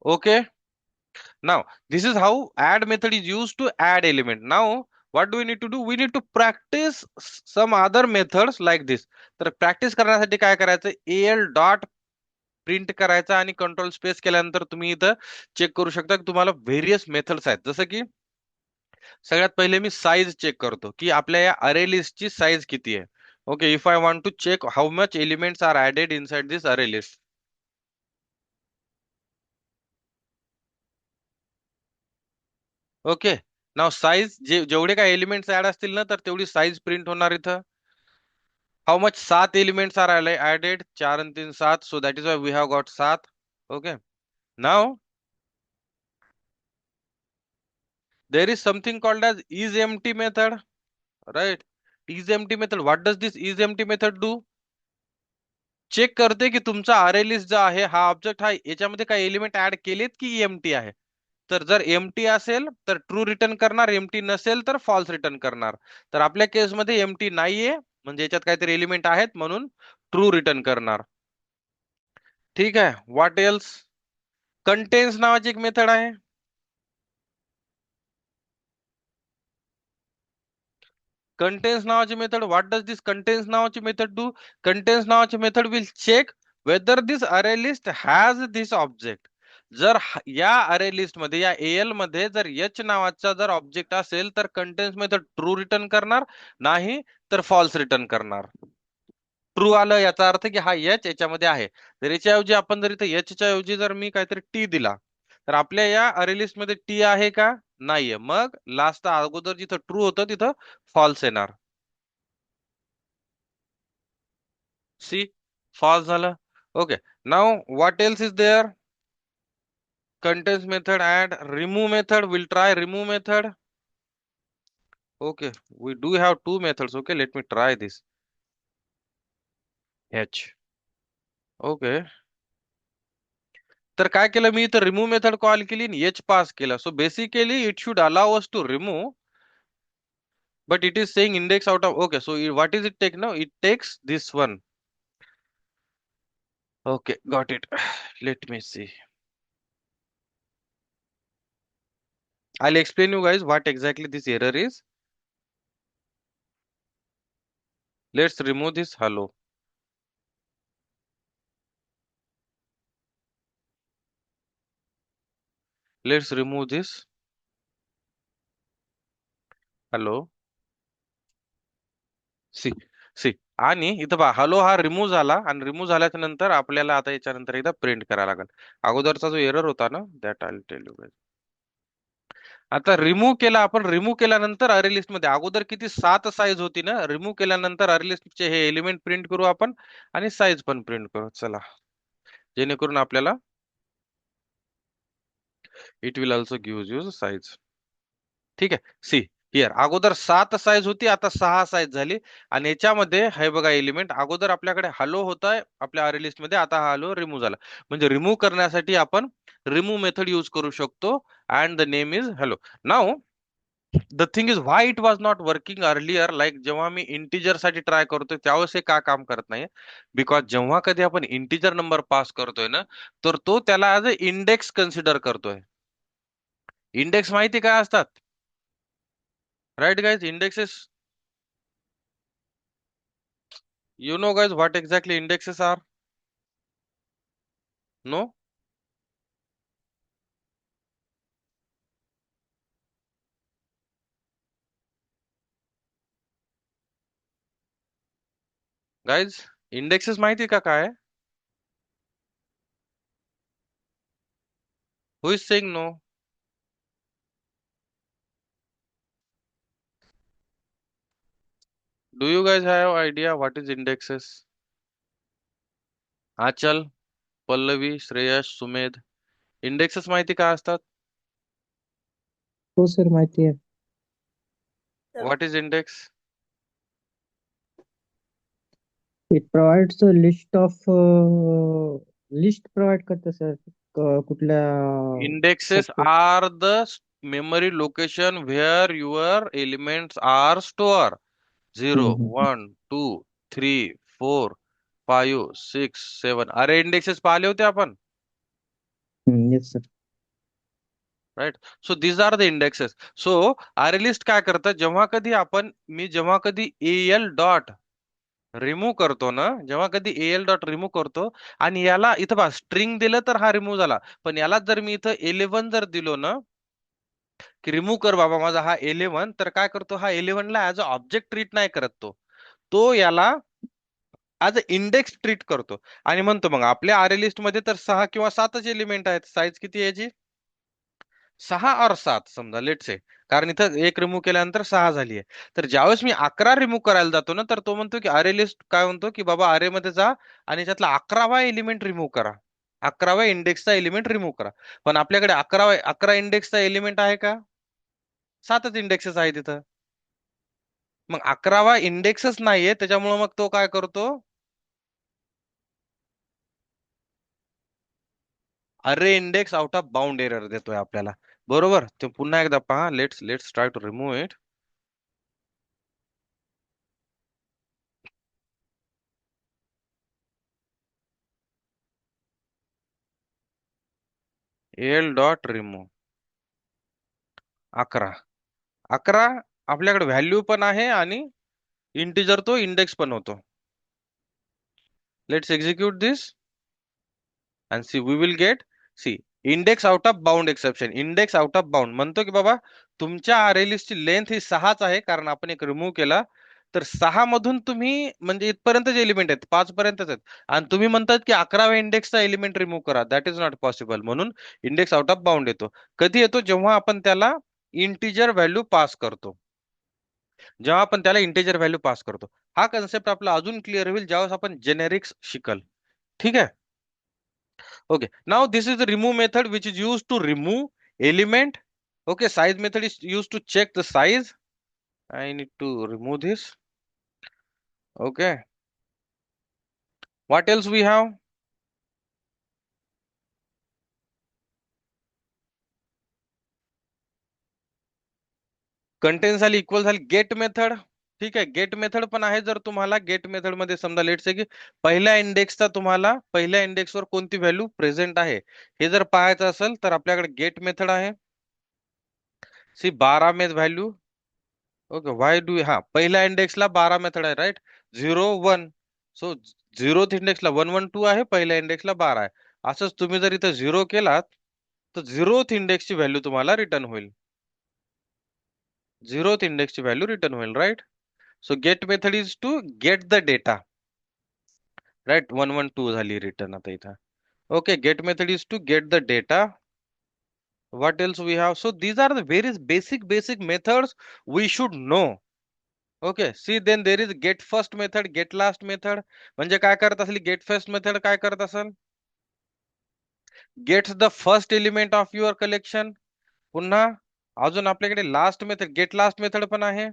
Okay. Now, this is how add method is used to add element. Now, what do we need to do? We need to practice some other methods like this. तर practice करण्यासाठी काय करायचं? al dot print करायचा आणि control space केल्यानंतर तुम्ही इथं check करू शकता की तुम्हाला व्हेरियस मेथड्स आहेत. जसं की सगळ्यात पहिले मी साईज चेक करतो की आपल्या या अरे लिस्टची साईज किती आहे. Okay, if I want to check how much elements are added inside this array list. Okay. Now size, जेवढे काय एलिमेंट्स ऍड असतील ना, तर तेवढी साईज प्रिंट होणार इथं. How much 7 elements are added, 4 आणि 3 7, so that is why we have got 7. Okay. Now there is something called as is empty method, right. Is empty method, what does this is empty method do? Check करते की तुमचा अरे list जो आहे हा object, हा याच्यामध्ये काही एलिमेंट ऍड केलेत की एम्प्टी आहे. तर जर एम्प्टी असेल तर ट्रू रिटर्न करणार, एम्प्टी नसेल तर फॉल्स रिटर्न करणार. तर आपल्या केसमध्ये एम्प्टी नाहीये, म्हणजे याच्यात काहीतरी एलिमेंट आहेत म्हणून ट्रू रिटर्न करणार. ठीक आहे. What else? कंटेन्स नावाची एक मेथड आहे. कंटेन्स नावाची method, what does this contains नावाची मेथड डू? कंटेन्स नावाची method will check whether this array list has this object. जर या अरे लिस्ट मध्ये, या एल मध्ये जर एच नावाचा जर ऑब्जेक्ट असेल तर कंटेन्स मेथड ट्रू रिटर्न करणार, नाही तर फॉल्स रिटर्न करणार. ट्रू आलं याचा अर्थ की हा एच याच्यामध्ये आहे. जर याच्याऐवजी आपण जर इथे एच च्या ऐवजी जर मी काहीतरी टी दिला, तर आपल्या या अरे लिस्ट मध्ये टी आहे का? नाहीये. मग लास्ट अगोदर जिथं ट्रू होतं तिथं फॉल्स येणार. सी, फॉल्स झालं. Okay. Now what else is there? Contains method, add remove method. We'll try remove method. Okay, we do have two methods. Okay, let me try this. H. Okay. तर काय केलं मी, इथं remove method call केली आणि H pass केला. So basically it should allow us to remove, but it is saying index out of. Okay, so what is it take now? It takes this one. Okay, got it. Let me see. I'll explain you guys what exactly this error is. Let's remove this hello. Let's remove this. Hello. See see आणि इथं पहा hello हा remove झाला आणि remove झाल्याच्या नंतर आपल्याला आता याच्यानंतर एकदा प्रिंट करायला लागेल. अगोदरचा जो एरर होता ना दॅट आय टेल यू. आता रिमूव्ह केला आपण. रिमूव्ह केल्यानंतर अरे लिस्ट मध्ये अगोदर किती 7 साईज होती ना. रिमूव्ह केल्यानंतर अरे लिस्टचे हे एलिमेंट प्रिंट करू आपण आणि साईज पण प्रिंट करू. चला जेणेकरून आपल्याला it will also give you size. ठीक आहे. सी हिअर अगोदर 7 साईज होती आता 6 साईज झाली. आणि याच्यामध्ये हे बघा एलिमेंट अगोदर आपल्याकडे हॅलो होता आपल्या अरे लिस्ट मध्ये. आता हा हॅलो रिमूव्ह झाला. म्हणजे रिमूव्ह करण्यासाठी आपण रिमूव्ह मेथड यूज करू शकतो. And the name is hello. Now the thing is why it was not working earlier. Like जेव्हा मी इंटिजर साठी ट्राय करतोय त्यावेळेस हे का काम करत नाही. बिकॉज जेव्हा कधी आपण इंटिजर नंबर पास करतोय ना तर तो त्याला ऍज अ इंडेक्स कन्सिडर करतोय. इंडेक्स माहिती काय असतात. Right guys indexes. You know, guys, what exactly indexes are? No? Guys, indexes माहिती का काय? Who is saying no? Do you guys have idea what is indexes? Achal, Pallavi, Shreyash, Sumed. Indexes माहिती काय असतात? हो सर माहिती आहे. What is index? It provides list of list provide करते सर कुठल्या Indexes suppose. are the memory location where your elements are stored. 0, 1, 2, 3, 4, 5, 6, 7. अरे indexes पाहिले होते आपण. Yes sir. Right. So these are the indexes. So array list काय करतं जेव्हा कधी आपण मी जेव्हा कधी एल डॉट रिमूव्ह करतो ना. जेव्हा कधी एल डॉट रिमूव्ह करतो आणि याला इथं बा स्ट्रिंग दिलं तर हा रिमूव्ह झाला. पण याला जर मी इथं 11 जर दिलो ना की रिमूव्ह कर बाबा माझा हा 11 तर काय करतो हा 11 ला ऍज अ ऑब्जेक्ट ट्रीट नाही करत तो याला ऍज अ इंडेक्स ट्रीट करतो. आणि म्हणतो मग आपल्या आरे लिस्ट मध्ये तर 6 किंवा 7च एलिमेंट आहेत. साईज किती आहे याची 6 और 7 समजा लेट से. कारण इथं एक रिमूव्ह केल्यानंतर 6 झाली आहे. तर ज्यावेळेस मी 11 रिमूव्ह करायला जातो ना तर तो म्हणतो की अरे लिस्ट काय म्हणतो की बाबा अरे मध्ये जा आणि त्यातला 11वा एलिमेंट रिमूव्ह करा. 11व्या इंडेक्सचा एलिमेंट रिमूव्ह करा. पण आपल्याकडे 11 इंडेक्सचा एलिमेंट आहे का. 7च इंडेक्सेस आहे तिथं. मग 11वा इंडेक्सच नाहीये त्याच्यामुळे मग तो काय करतो array index out of bound error देतोय आपल्याला. बरोबर. ते पुन्हा एकदा पहा. Let's let's try to remove it. L dot remove 11. 11 आपल्याकडे व्हॅल्यू पण आहे आणि इंटिजर तो इंडेक्स पण होतो. Let's execute this and see we will get. See index out of bound exception. Index out of bound म्हणतो की बाबा तुमच्या अरेलिस्ट ची लेंथ ही 6च आहे कारण आपण एक रिमूव्ह केला. तर 6 मधून तुम्ही म्हणजे इथपर्यंत जे एलिमेंट आहेत 5 पर्यंतच आहेत. आणि तुम्ही म्हणतात की 11व्या इंडेक्सचा एलिमेंट रिमूव्ह करा. That is not possible. म्हणून इंडेक्स आउट ऑफ बाउंड येतो. कधी येतो जेव्हा आपण त्याला इंटिजर व्हॅल्यू पास करतो. जेव्हा आपण त्याला इंटिजर व्हॅल्यू पास करतो. हा कन्सेप्ट आपला अजून क्लिअर होईल ज्यावेळेस आपण जेनेरिक्स शिकल. ठीक आहे. Okay. Now this is the remove method which is used to remove element. Okay. Size method is used to check the size. I need to remove this. Okay. What else we have? Content झाली equal झाली get method. ठीक आहे. Get method पण आहे. जर तुम्हाला get method मध्ये समजा लेट्स से की पहिल्या इंडेक्सचा तुम्हाला पहिल्या इंडेक्सवर कोणती व्हॅल्यू प्रेझेंट आहे हे जर पाहायचं असेल तर आपल्याकडे गेट मेथड आहे. सी 12 में व्हॅल्यू. ओके वाय डू हा पहिल्या इंडेक्सला 12 मेथड आहे राईट. 0 1. सो 0th इंडेक्सला 1 1 2 आहे. पहिल्या इंडेक्सला 12 आहे. असंच तुम्ही जर इथं 0 केलात तर झिरोथ इंडेक्सची व्हॅल्यू तुम्हाला रिटर्न होईल. झिरोथ इंडेक्सची व्हॅल्यू रिटर्न होईल, right. So get method is to get the data, right. 112 झाली रिटर्न आता इथं. Okay, get method is to get the data. What else we have? So these are the various basic methods we should know. Okay, see, then there is get first method, get last method. म्हणजे काय करत असेल get first method? काय करत असेल? Gets the first element of your collection. पुन्हा अजून आपल्याकडे last method, get last method पण आहे.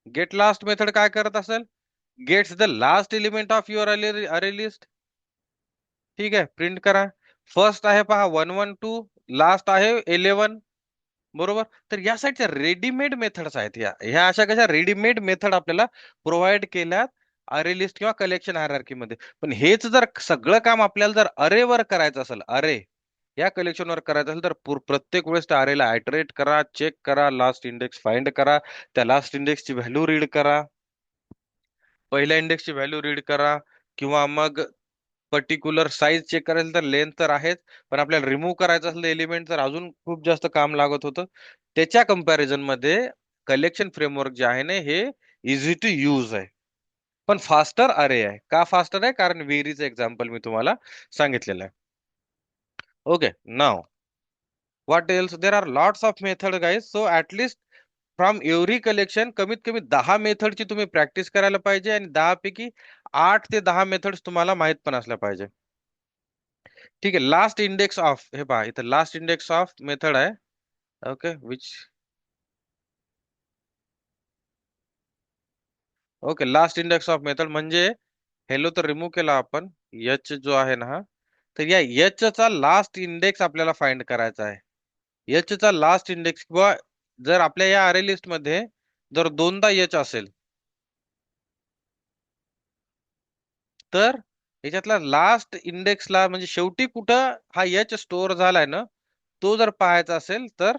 गेट लास्ट मेथड काय करत असेल? Gets the last element of your array list. ठीक आहे, प्रिंट करा. फर्स्ट आहे पहा 112, लास्ट आहे 11. बरोबर. तर या साईडच्या रेडीमेड मेथड्स आहेत, ह्या अशा कशा रेडीमेड मेथड आपल्याला प्रोव्हाइड केल्यात अरे लिस्ट किंवा कलेक्शन हायरार्की मध्ये. पण हेच जर सगळं काम आपल्याला जर अरेवर करायचं असेल, अरे या कलेक्शन वर करायचं असेल, तर प्रत्येक वेळेस त्या अरेला आयटरेट करा, चेक करा, लास्ट इंडेक्स फाइंड करा, त्या लास्ट इंडेक्सची व्हॅल्यू रीड करा, पहिल्या इंडेक्सची व्हॅल्यू रीड करा, किंवा मग पर्टिक्युलर साईज चेक करायचं तर लेंथ तर आहेच, पण आपल्याला रिमूव्ह करायचं असलं एलिमेंट तर अजून खूप जास्त काम लागत होतं. त्याच्या कंपॅरिझन मध्ये कलेक्शन फ्रेमवर्क जे आहे ना, हे इझी टू यूज आहे, पण फास्टर अरे आहे. का फास्टर आहे? कारण व्हेरीचं एक्झाम्पल मी तुम्हाला सांगितलेलं आहे. Okay, now what else, there are lots of method guys. So at least from every collection कमीत कमी 10 मेथडची तुम्ही प्रॅक्टिस करायला पाहिजे, आणि 10 पैकी 8 ते 10 मेथड्स तुम्हाला माहित पण असल्या पाहिजे. ठीक आहे, लास्ट इंडेक्स ऑफ, हे पहा इथं लास्ट इंडेक्स ऑफ मेथड आहे. Okay, which, okay, last index of method म्हणजे हेलो तर रिमूव्ह केला आपण, एच जो आहे ना हा, तर या एच चा लास्ट इंडेक्स आपल्याला फाइंड करायचा आहे. एच चा लास्ट इंडेक्स, किंवा जर आपल्या या अरे लिस्ट मध्ये जर दोनदा एच असेल, तर याच्यातला लास्ट इंडेक्सला म्हणजे शेवटी कुठं हा एच स्टोअर झालाय ना, तो जर पाहायचा असेल, तर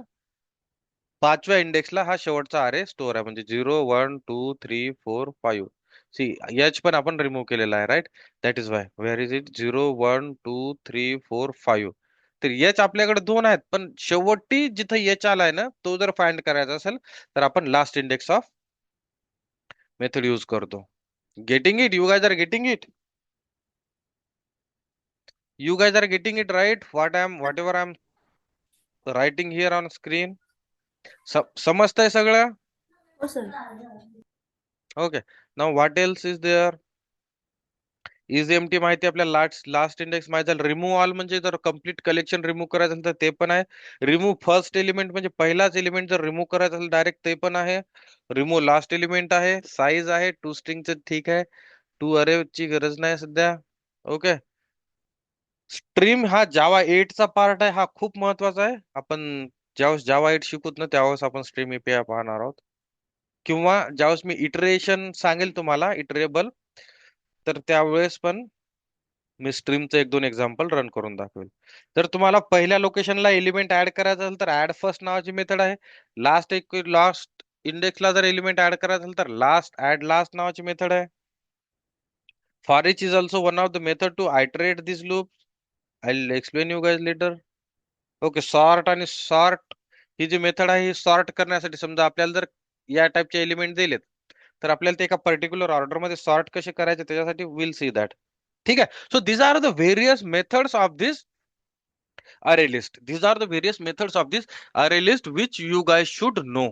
5व्या इंडेक्सला हा शेवटचा अरे स्टोअर आहे, म्हणजे 0 1 2 3 4 5. सी, एच पण आपण रिमूव्ह केलेला आहे, right. That is why where is it 0 1 2 3 4 5. तर एच आपल्याकडे दोन आहेत, पण शेवटी जिथं एच आलाय ना, तो जर फाइंड करायचा असेल, तर आपण last index of method use करतो. Getting it? You guys are getting it? You guys are getting it right? Whatever I'm writing here on screen. समजतंय सगळं? हो sir. Okay. Now what else is there? Is empty माहिती आपल्याला, last index माहिती झालं. Remove all म्हणजे जर complete collection remove करायचं असेल तर ते पण आहे. रिमूव्ह फर्स्ट एलिमेंट म्हणजे पहिलाच एलिमेंट जर रिमूव्ह करायचं असेल डायरेक्ट, ते पण आहे. रिमूव्ह लास्ट एलिमेंट आहे. साईज आहे, टू स्ट्रिंगचं ठीक आहे. टू अरे ची गरज नाही सध्या. ओके. स्ट्रीम हा जावा 8 चा पार्ट आहे, हा खूप महत्वाचा आहे. आपण ज्यावेळेस जावा 8 शिकूत ना, त्यावेळेस आपण स्ट्रीम एपीआय पाहणार आहोत, किंवा ज्यावेळेस मी इटरेशन सांगेल तुम्हाला इटरेबल, तर त्यावेळेस पण मी स्ट्रीमचं एक दोन एक्झाम्पल रन करून दाखवेल. तर तुम्हाला पहिल्या लोकेशनला एलिमेंट ऍड करायचं असेल तर ऍड फर्स्ट नावाची मेथड आहे. लास्ट इंडेक्सला जर एलिमेंट ऍड करायचं असेल तर लास्ट ऍड लास्ट नावाची मेथड आहे. For each is also one of the method to iterate this loop. I will explain you guys later. Okay, sort आणि सॉर्ट ही जी मेथड आहे, ही सॉर्ट करण्यासाठी, समजा आपल्याला जर या टाइपचे एलिमेंट दिलेत, तर आपल्याला ते एका पर्टिक्युलर ऑर्डर मध्ये सॉर्ट कसे करायचे त्याच्यासाठी विल सी दॅट. ठीक आहे. So these are the various methods of this array list. These are the various methods of this array list which you guy should know.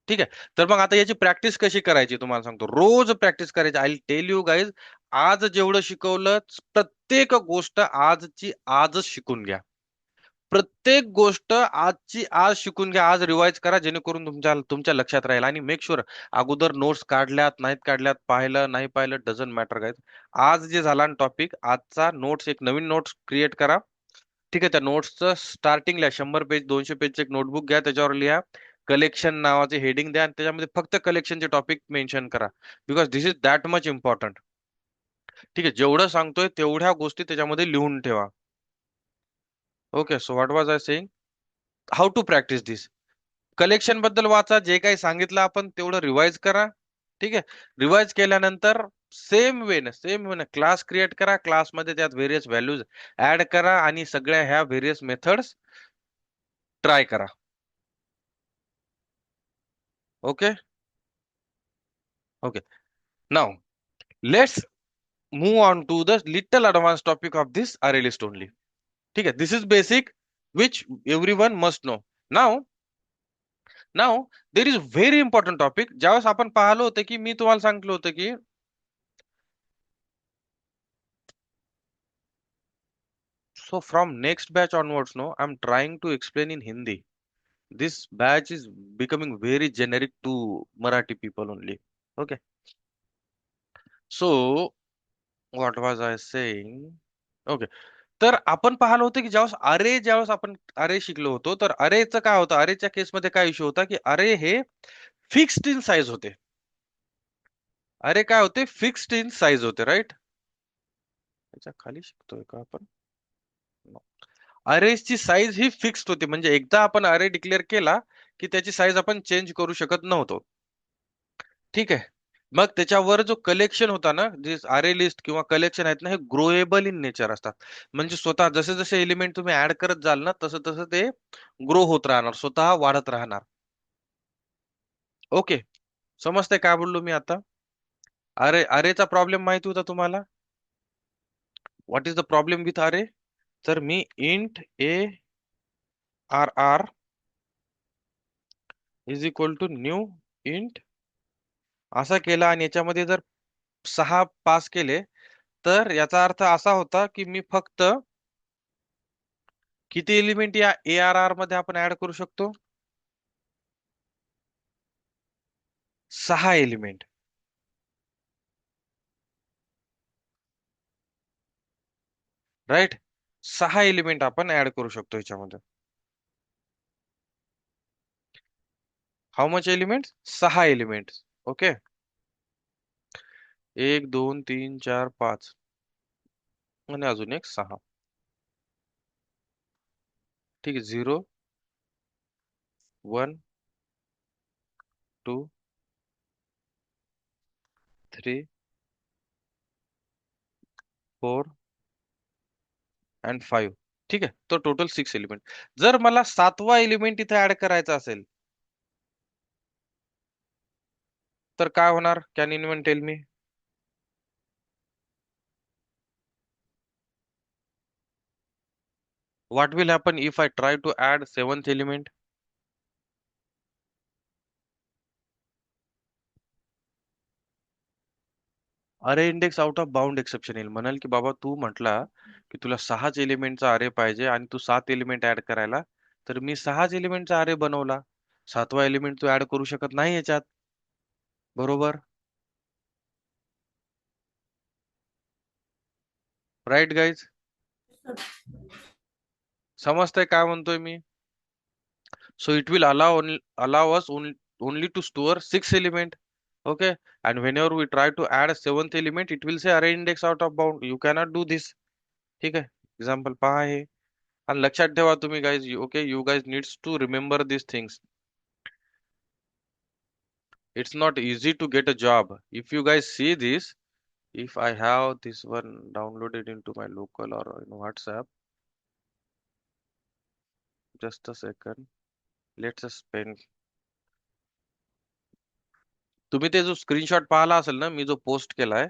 ठीक आहे. तर मग आता याची प्रॅक्टिस कशी करायची तुम्हाला सांगतो. रोज प्रॅक्टिस करायची. आय टेल यू गाईज, आज जेवढं शिकवलं, प्रत्येक गोष्ट आजची आजच शिकून घ्या. प्रत्येक गोष्ट आजची आज शिकून घ्या, आज रिवाइज करा, जेणेकरून तुमच्या लक्षात राहील. आणि मेक शुअर अगोदर नोट्स काढल्यात नाहीत काढल्यात, पाहिलं नाही पाहिलं, डझंट मॅटर गाईज. आज जे झाला टॉपिक आजचा, नोट्स एक नवीन नोट्स क्रिएट करा. ठीक आहे. त्या नोट्सचं स्टार्टिंगला 100 पेज 200 पेजचं एक नोटबुक घ्या, त्याच्यावर लिहा कलेक्शन नावाचे हेडिंग द्या, आणि त्याच्यामध्ये फक्त कलेक्शनचे टॉपिक मेन्शन करा. Because this is that much important. ठीक आहे. जेवढं सांगतोय तेवढ्या गोष्टी त्याच्यामध्ये लिहून ठेवा. Okay. So what was I saying, how to practice this. Collection बद्दल वाचा, जे काही सांगितलं आपण तेवढं रिवाइज करा. ठीक आहे. रिवाइज केल्यानंतर सेम वे ना क्लास क्रिएट करा, क्लासमध्ये त्यात व्हेरियस व्हॅल्यूज ऍड करा आणि सगळ्या ह्या व्हेरियस मेथड्स ट्राय करा. Okay. Okay. Now let's move on to the little advanced topic of this array list only. ठीक आहे, this is basic which every one must know. Now now there is very important topic. ज्यावेळेस आपण पाहिलं होतं की मी तुम्हाला सांगितलं होतं की so from next batch onwards, no, I'm trying to explain in Hindi. This batch is becoming very generic to Marathi people only. Okay. So what was I saying? Okay. तर आपण पाहिलं होतं की ज्यावेळेस आपण अरे शिकलो होतो, तर अरेचं काय होतं, अरेच्या केसमध्ये काय इश्यू होता की अरे हे फिक्स्ड इन साईज होते. अरे काय होते, फिक्स्ड इन साईज होते, राईट. त्याच्या खाली शिकतोय का आपण? अरेची साईज ही फिक्स्ड होती, म्हणजे एकदा आपण अरे डिक्लेअर केला की त्याची साईज आपण चेंज करू शकत नव्हतो. ठीक आहे. मग त्याच्यावर जो कलेक्शन होता ना, जे अरे लिस्ट किंवा कलेक्शन आहेत ना, हे ग्रोएबल इन नेचर असतात. म्हणजे स्वतः जसे जसे एलिमेंट तुम्ही ऍड करत जाल ना, तसं तसं ते ग्रो होत राहणार, स्वतः वाढत राहणार. ओके. समजतंय काय बोललो मी आता? अरेचा प्रॉब्लेम माहिती होता तुम्हाला? What is the problem with array? तर मी int A R R is equal to new int असा केला आणि याच्यामध्ये जर 6 पास केले, तर याचा अर्थ असा होता की मी फक्त किती एलिमेंट या ARR मध्ये आपण ऍड करू शकतो? 6 एलिमेंट, राईट. 6 एलिमेंट आपण ऍड करू शकतो याच्यामध्ये. How much element? 6 element. Okay. 1 2 3 4 5 आणि अजून एक 6. ठीक आहे. 0 1 2 3 4 अँड 5. ठीक आहे, तो टोटल 6 एलिमेंट. जर मला 7वा एलिमेंट इथे ऍड करायचा असेल, तर काय होणार? Can anyone tell me? What will happen if I try to add 7th element? अरे index out of bound exception येईल. म्हणाल की बाबा तू म्हटला की तुला 6च एलिमेंटचा अरे पाहिजे आणि तू 7 एलिमेंट ऍड करायला, तर मी 6च एलिमेंटचा अरे बनवला. 7वा एलिमेंट तू ऍड करू शकत नाही याच्यात. बरोबर? Right guys? समजतंय काय म्हणतोय मी? So it will allow us only to store 6 element. Okay. And whenever we try to add a 7th element, it will say array index out of bound. You cannot do this. ठीक आहे. Example पहा हे. आणि लक्षात ठेवा तुम्ही guys, okay, you guys needs to remember this things. It's not easy to get a job. If you guys see this, if I have this one downloaded into my local or in WhatsApp, just a second. Let's just spend. तुम्ही ते जो screenshot पाहिला असेल ना, मी जो post केलाय,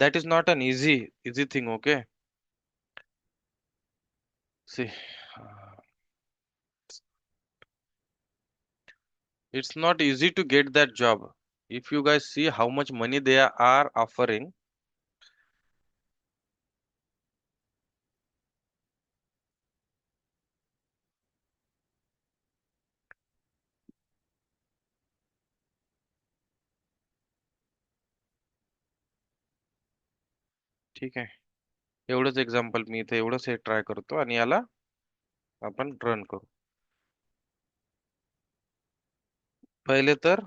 that is not an easy thing, okay? See, it's not easy to get that job. If you guys see how much money they are offering, ठीक आहे. एवढंच एक्झाम्पल मी इथे एवढंच हे ट्राय करतो आणि याला आपण रन करू. पहिले तर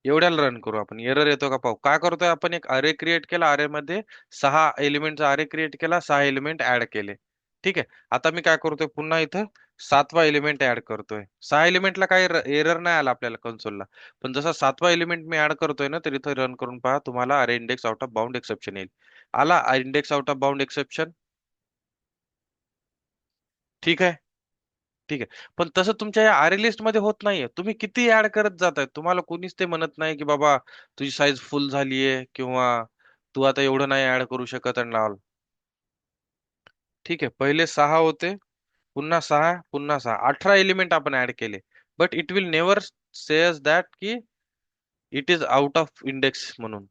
एवढ्याला रन करू आपण. एरर येतो का पाहू. काय करतोय आपण, एक अरे क्रिएट केला, अरे मध्ये 6 एलिमेंटचा अरे क्रिएट केला, 6 एलिमेंट ऍड केले. ठीक आहे. आता मी काय करतोय, पुन्हा इथं सातवा एलिमेंट ऍड करतोय. सहा एलिमेंटला काही एरर नाही आला आपल्याला कन्सोलला. पण जसा सातवा एलिमेंट मी ऍड करतोय ना, तर इथं रन करून पहा, तुम्हाला अरे index out of bound exception येईल. आला index out of bound exception. ठीक आहे. ठीक आहे. पण तसं तुमच्या या आर लिस्ट मध्ये होत नाहीये. तुम्ही किती ऍड करत जाताय, तुम्हाला कोणीच ते म्हणत नाही की बाबा तुझी साईज फुल झालीये, किंवा तू आता एवढं नाही ऍड करू शकत आणि ऑल. ठीक आहे. पहिले सहा होते, पुन्हा सहा, पुन्हा सहा, 18 एलिमेंट आपण ऍड केले. But it will never says that की it is out of index म्हणून.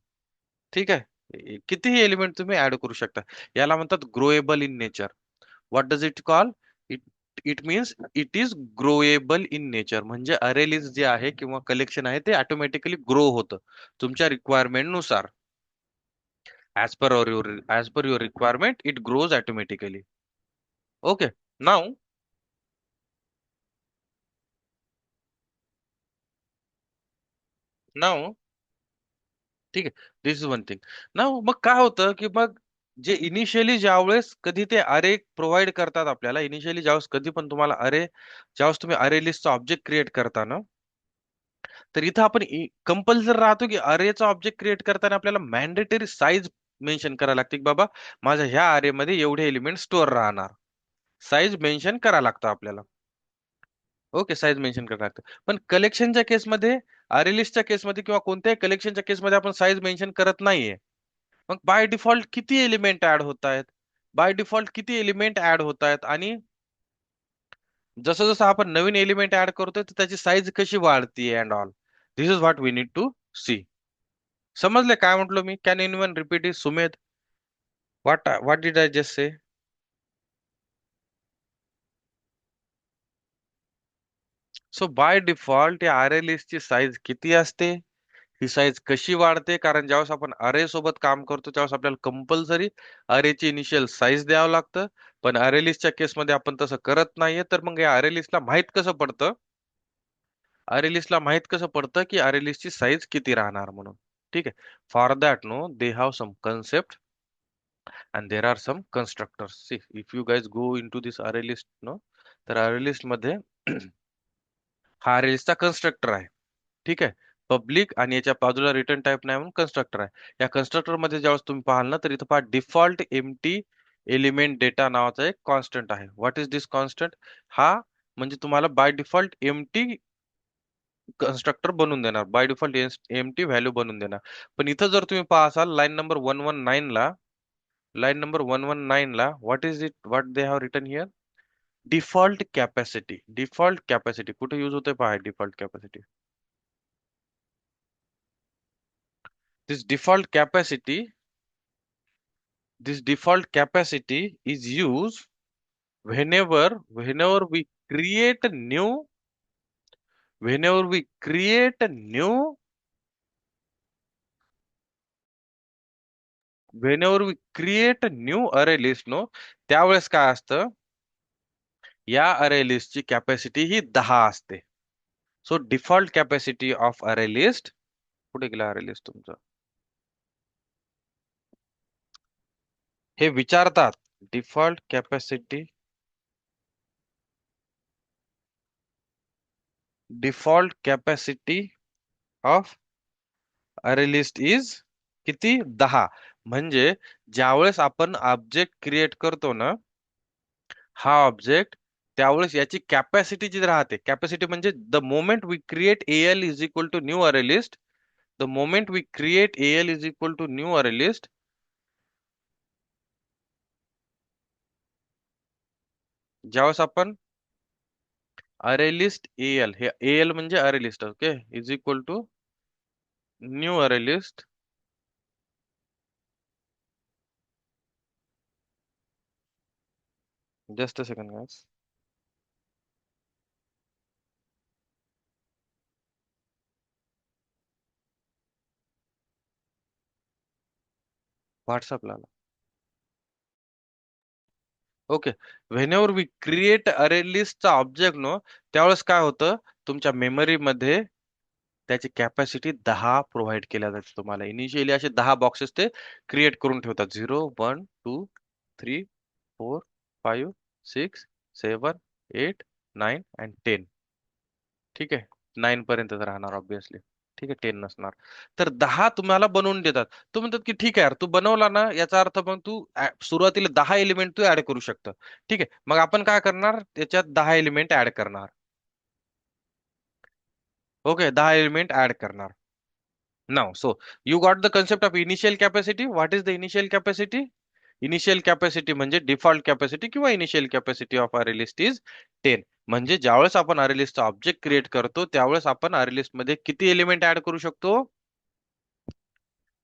ठीक आहे. कितीही एलिमेंट तुम्ही ऍड करू शकता. याला म्हणतात growable in nature. What does it call? It it means it is growable in nature. म्हणजे अरे लिस्ट जे आहे किंवा कलेक्शन आहे ते ऑटोमॅटिकली ग्रो होतं तुमच्या रिक्वायरमेंट नुसार. As per your requirement it grows automatically. Okay. Now now ठीक आहे. This is one thing. ना मग काय होतं की मग जे इनिशियली ज्यावेळेस कधी ते अरे प्रोव्हाइड करतात आपल्याला, इनिशियली ज्यावेळेस कधी पण तुम्हाला अरे, ज्यावेळेस तुम्ही अरे लिस्टचा ऑब्जेक्ट क्रिएट करता ना, तर इथं आपण कंपल्सरी राहतो की अरेचा ऑब्जेक्ट क्रिएट करताना आपल्याला मॅन्डेटरी साईज मेन्शन करायला लागते की बाबा माझ्या ह्या अरे मध्ये एवढे एलिमेंट स्टोअर राहणार. साईज मेन्शन करायला लागतं आपल्याला. ओके, साईज मेन्शन करायला लागतं. पण कलेक्शनच्या केसमध्ये, अरे लिस्टच्या केसमध्ये किंवा कोणत्याही कलेक्शनच्या केसमध्ये आपण साईज मेन्शन करत नाहीये. मग बाय डिफॉल्ट किती एलिमेंट ऍड होत आहेत? बाय डिफॉल्ट किती एलिमेंट ऍड होत आहेत, आणि जसं जसं आपण नवीन एलिमेंट ऍड करतोय तर त्याची साईज कशी वाढतीये and all. This is what we need to see. समजले काय म्हटलो मी? Can anyone repeat it? Sumedh, what did I just say? So by default या अरे लिस्टची साईज किती असते? ही साईज कशी वाढते? कारण ज्यावेळेस आपण अरे सोबत काम करतो त्यावेळेस आपल्याला कंपल्सरी अरेची इनिशियल साईज द्यावं लागतं. पण अरे लिस्टच्या केसमध्ये आपण तसं करत नाहीये. तर मग या अरे लिस्टला माहित कसं पडतं? अरे लिस्टला माहित कसं पडतं की अरे लिस्टची साईज किती राहणार म्हणून? ठीक आहे. For that no they have some concept and there are some constructors. See, if you guys go into this array list no, तर अरे लिस्ट मध्ये हा अरे लिस्टचा कन्स्ट्रक्टर आहे. ठीक आहे. पब्लिक आणि याच्या बाजूला रिटर्न टाइप नाही म्हणून कन्स्ट्रक्टर आहे. या कन्स्ट्रक्टर मध्ये ज्यावेळेस तुम्ही पाहाल ना, तर इथं पहा डिफॉल्ट एम्प्टी एलिमेंट डेटा नावाचा एक कॉन्स्टंट आहे. What is this constant? हा म्हणजे तुम्हाला बाय डिफॉल्ट एम्प्टी कन्स्ट्रक्टर बनवून देणार, बाय डिफॉल्ट एम्प्टी व्हॅल्यू बनवून देणार. पण इथं जर तुम्ही पाहाल लाईन नंबर 119 ला, लाईन नंबर 119 ला, what they have written here? Default capacity. Default capacity कुठे युज होते पहा. Default capacity, this default capacity, this default capacity is used whenever we create a new, whenever we create a new whenever we create a new array list no, त्यावेळेस काय असतं, या array लिस्टची capacity ही 10 असते. So default capacity of array list, कुठे गेला अरे list तुमचं? हे विचारतात. Default capacity, default capacity of array list is किती? 10. म्हणजे ज्यावेळेस आपण ऑब्जेक्ट क्रिएट करतो ना, हा ऑब्जेक्ट, त्यावेळेस याची कॅपॅसिटी जी राहते, कॅपॅसिटी म्हणजे the moment we create L is equal to new array list, the moment we create L is equal to new array list, ज्यावेळेस आपण अरे लिस्ट एल, हे एल म्हणजे array list, okay, is equal to new array list. Just a second guys, व्हॉट्सअपला. Okay. Whenever we create array लिस्टचा object no, त्यावेळेस काय होतं, तुमच्या मेमरी मध्ये त्याची कॅपॅसिटी 10 प्रोव्हाइड केल्या जाते तुम्हाला. इनिशियली असे 10 बॉक्सेस ते क्रिएट करून ठेवतात. 0 1 2 3 4 5 6 7 8 9 अँड 10. ठीक आहे, 9 पर्यंतच राहणार ऑब्विसली. ठीक आहे, 10 नसणार. तर 10 तुम्हाला बनवून देतात. तू म्हणतात की ठीक आहे यार, तू बनवला ना, याचा अर्थ मग तू सुरुवातीला 10 एलिमेंट तू ऍड करू शकतं. ठीक आहे, मग आपण काय करणार, त्याच्यात 10 एलिमेंट ऍड करणार. ओके, 10 एलिमेंट ऍड करणार. Now so you got the concept of initial capacity. What is the initial capacity? Initial capacity म्हणजे डिफॉल्ट कॅपॅसिटी किंवा initial capacity of array list is 10. म्हणजे ज्यावेळेस आपण अरे लिस्टचा ऑब्जेक्ट क्रिएट करतो त्यावेळेस आपण अरे लिस्ट मध्ये किती एलिमेंट ऍड करू शकतो?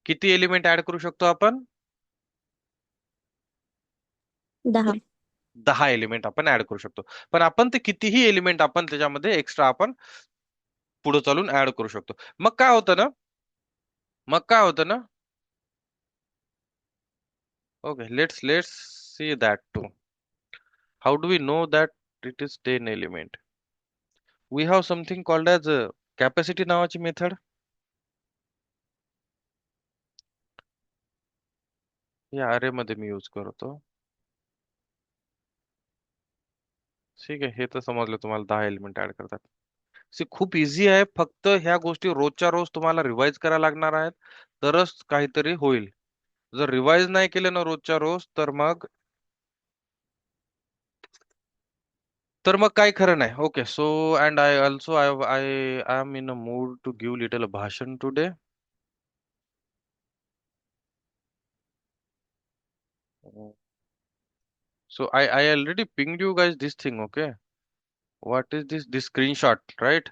किती एलिमेंट ऍड करू शकतो आपण? 10. 10 एलिमेंट आपण ऍड करू शकतो. पण आपण ते कितीही एलिमेंट आपण त्याच्यामध्ये एक्स्ट्रा आपण पुढे चालून ऍड करू शकतो. मग काय होतं ना, मग काय होतं ना, okay, let's see that too. How do we know that it is 10 element? We have something called as capacity नावाची मेथड. या अरे मध्ये मी यूज करतो. ठीक आहे, हे तर समजलं तुम्हाला 10 एलिमेंट ऍड करतात. खूप इझी आहे, फक्त ह्या गोष्टी रोजच्या रोज तुम्हाला रिवाइज करायला लागणार आहेत, तरच काहीतरी होईल. जर रिवाइज नाही केलं ना रोजच्या रोज, तर मग काही खरं नाही. Okay, so and I also I I I am in a mood to give little भाषण today. So I already pinged you guys this thing, okay? What is this screenshot, right?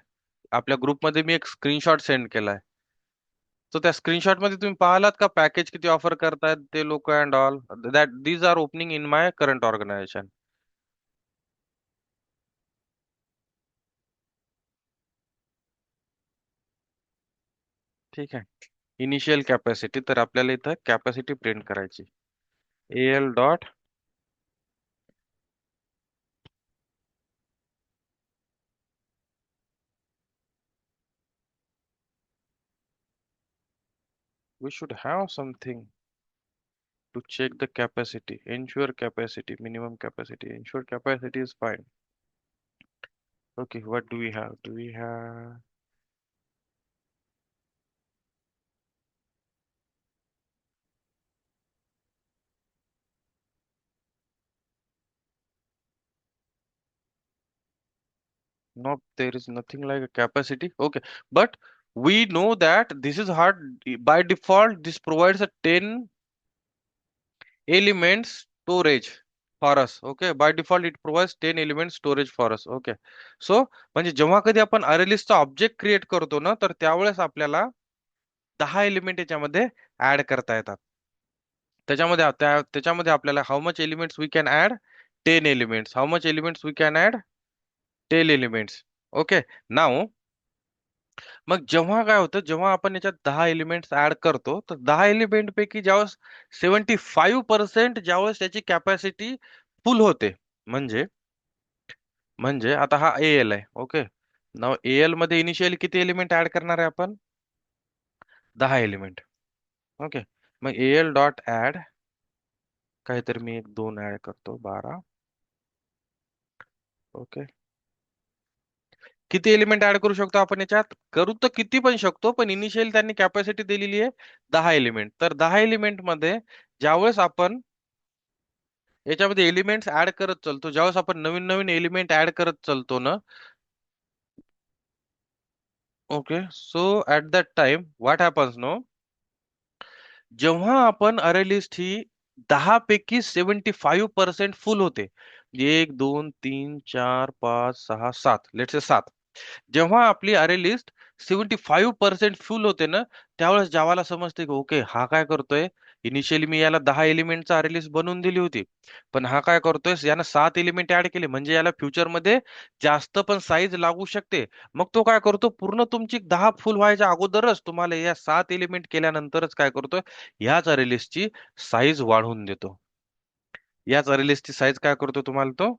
आपल्या ग्रुपमध्ये मी एक स्क्रीनशॉट सेंड केलाय. तर त्या screenshot मध्ये तुम्ही पाहिलात का पॅकेज किती ऑफर करतायत ते लोक and all that these are opening in my current organization. ठीक आहे, इनिशियल कॅपॅसिटी, तर आपल्याला इथं कॅपॅसिटी प्रिंट करायची. L dot we should have something to check the capacity. Ensure capacity, minimum capacity. Ensure capacity is fine. Okay, what do we have? Do we have? No, there is nothing like a capacity. Okay, but we know that this is hard. By default, this provides a 10 elements storage for us. Okay, by default, it provides 10 elements storage for us. Okay, so म्हणजे जेव्हा कधी आपण अरे लिस्टचा object create करतो ना, तर त्यावेळेस आपल्याला 10 एलिमेंट याच्यामध्ये ऍड करता येतात. त्याच्यामध्ये आपल्याला how much elements we can add? 10 elements. How much elements we can add? 10 elements. Okay, now मग जेव्हा काय होतं, जेव्हा आपण याच्यात 10 एलिमेंट्स ऍड करतो, तर 10 एलिमेंट पैकी ज्यावेळेस 75% ज्यावेळेस त्याची कॅपॅसिटी फुल होते, म्हणजे म्हणजे आता हा एल आहे. ओके, नाव एल मध्ये इनिशियली किती एलिमेंट ऍड करणार आहे आपण? 10 एलिमेंट. ओके, मग एल डॉट ऍड काहीतरी मी एक 2 ऍड करतो, 12. ओके, किती एलिमेंट ऍड करू शकतो आपण याच्यात? करू तर किती पण शकतो, पण इनिशियल त्यांनी कॅपॅसिटी दिलेली आहे 10 एलिमेंट. तर 10 एलिमेंट मध्ये ज्यावेळेस आपण याच्यामध्ये एलिमेंट्स ऍड करत चालतो, ज्यावेळेस आपण नवीन नवीन एलिमेंट ऍड करत चालतो ना, okay, so at that time what happens no, जेव्हा आपण अरे लिस्ट ही 10 पैकी 75% फुल होते, 1 2 3 4 5 6 7, लेट्स से 7, जेव्हा आपली अरे लिस्ट 75% फुल होते ना, त्यावेळेस जावाला समजते की ओके, हा काय करतोय, इनिशियली मी याला 10 एलिमेंटचा अरे लिस्ट बनवून दिली होती, पण हा काय करतोय, यानं 7 एलिमेंट ऍड केले, म्हणजे याला फ्युचर मध्ये जास्त पण साईज लागू शकते. मग तो काय करतो, पूर्ण तुमची 10 फुल व्हायच्या अगोदरच तुम्हाला या 7 एलिमेंट केल्यानंतरच काय करतोय, ह्याच अरे लिस्टची साईज वाढवून देतो. याच अरे लिस्टची साईज काय करतो तुम्हाला तो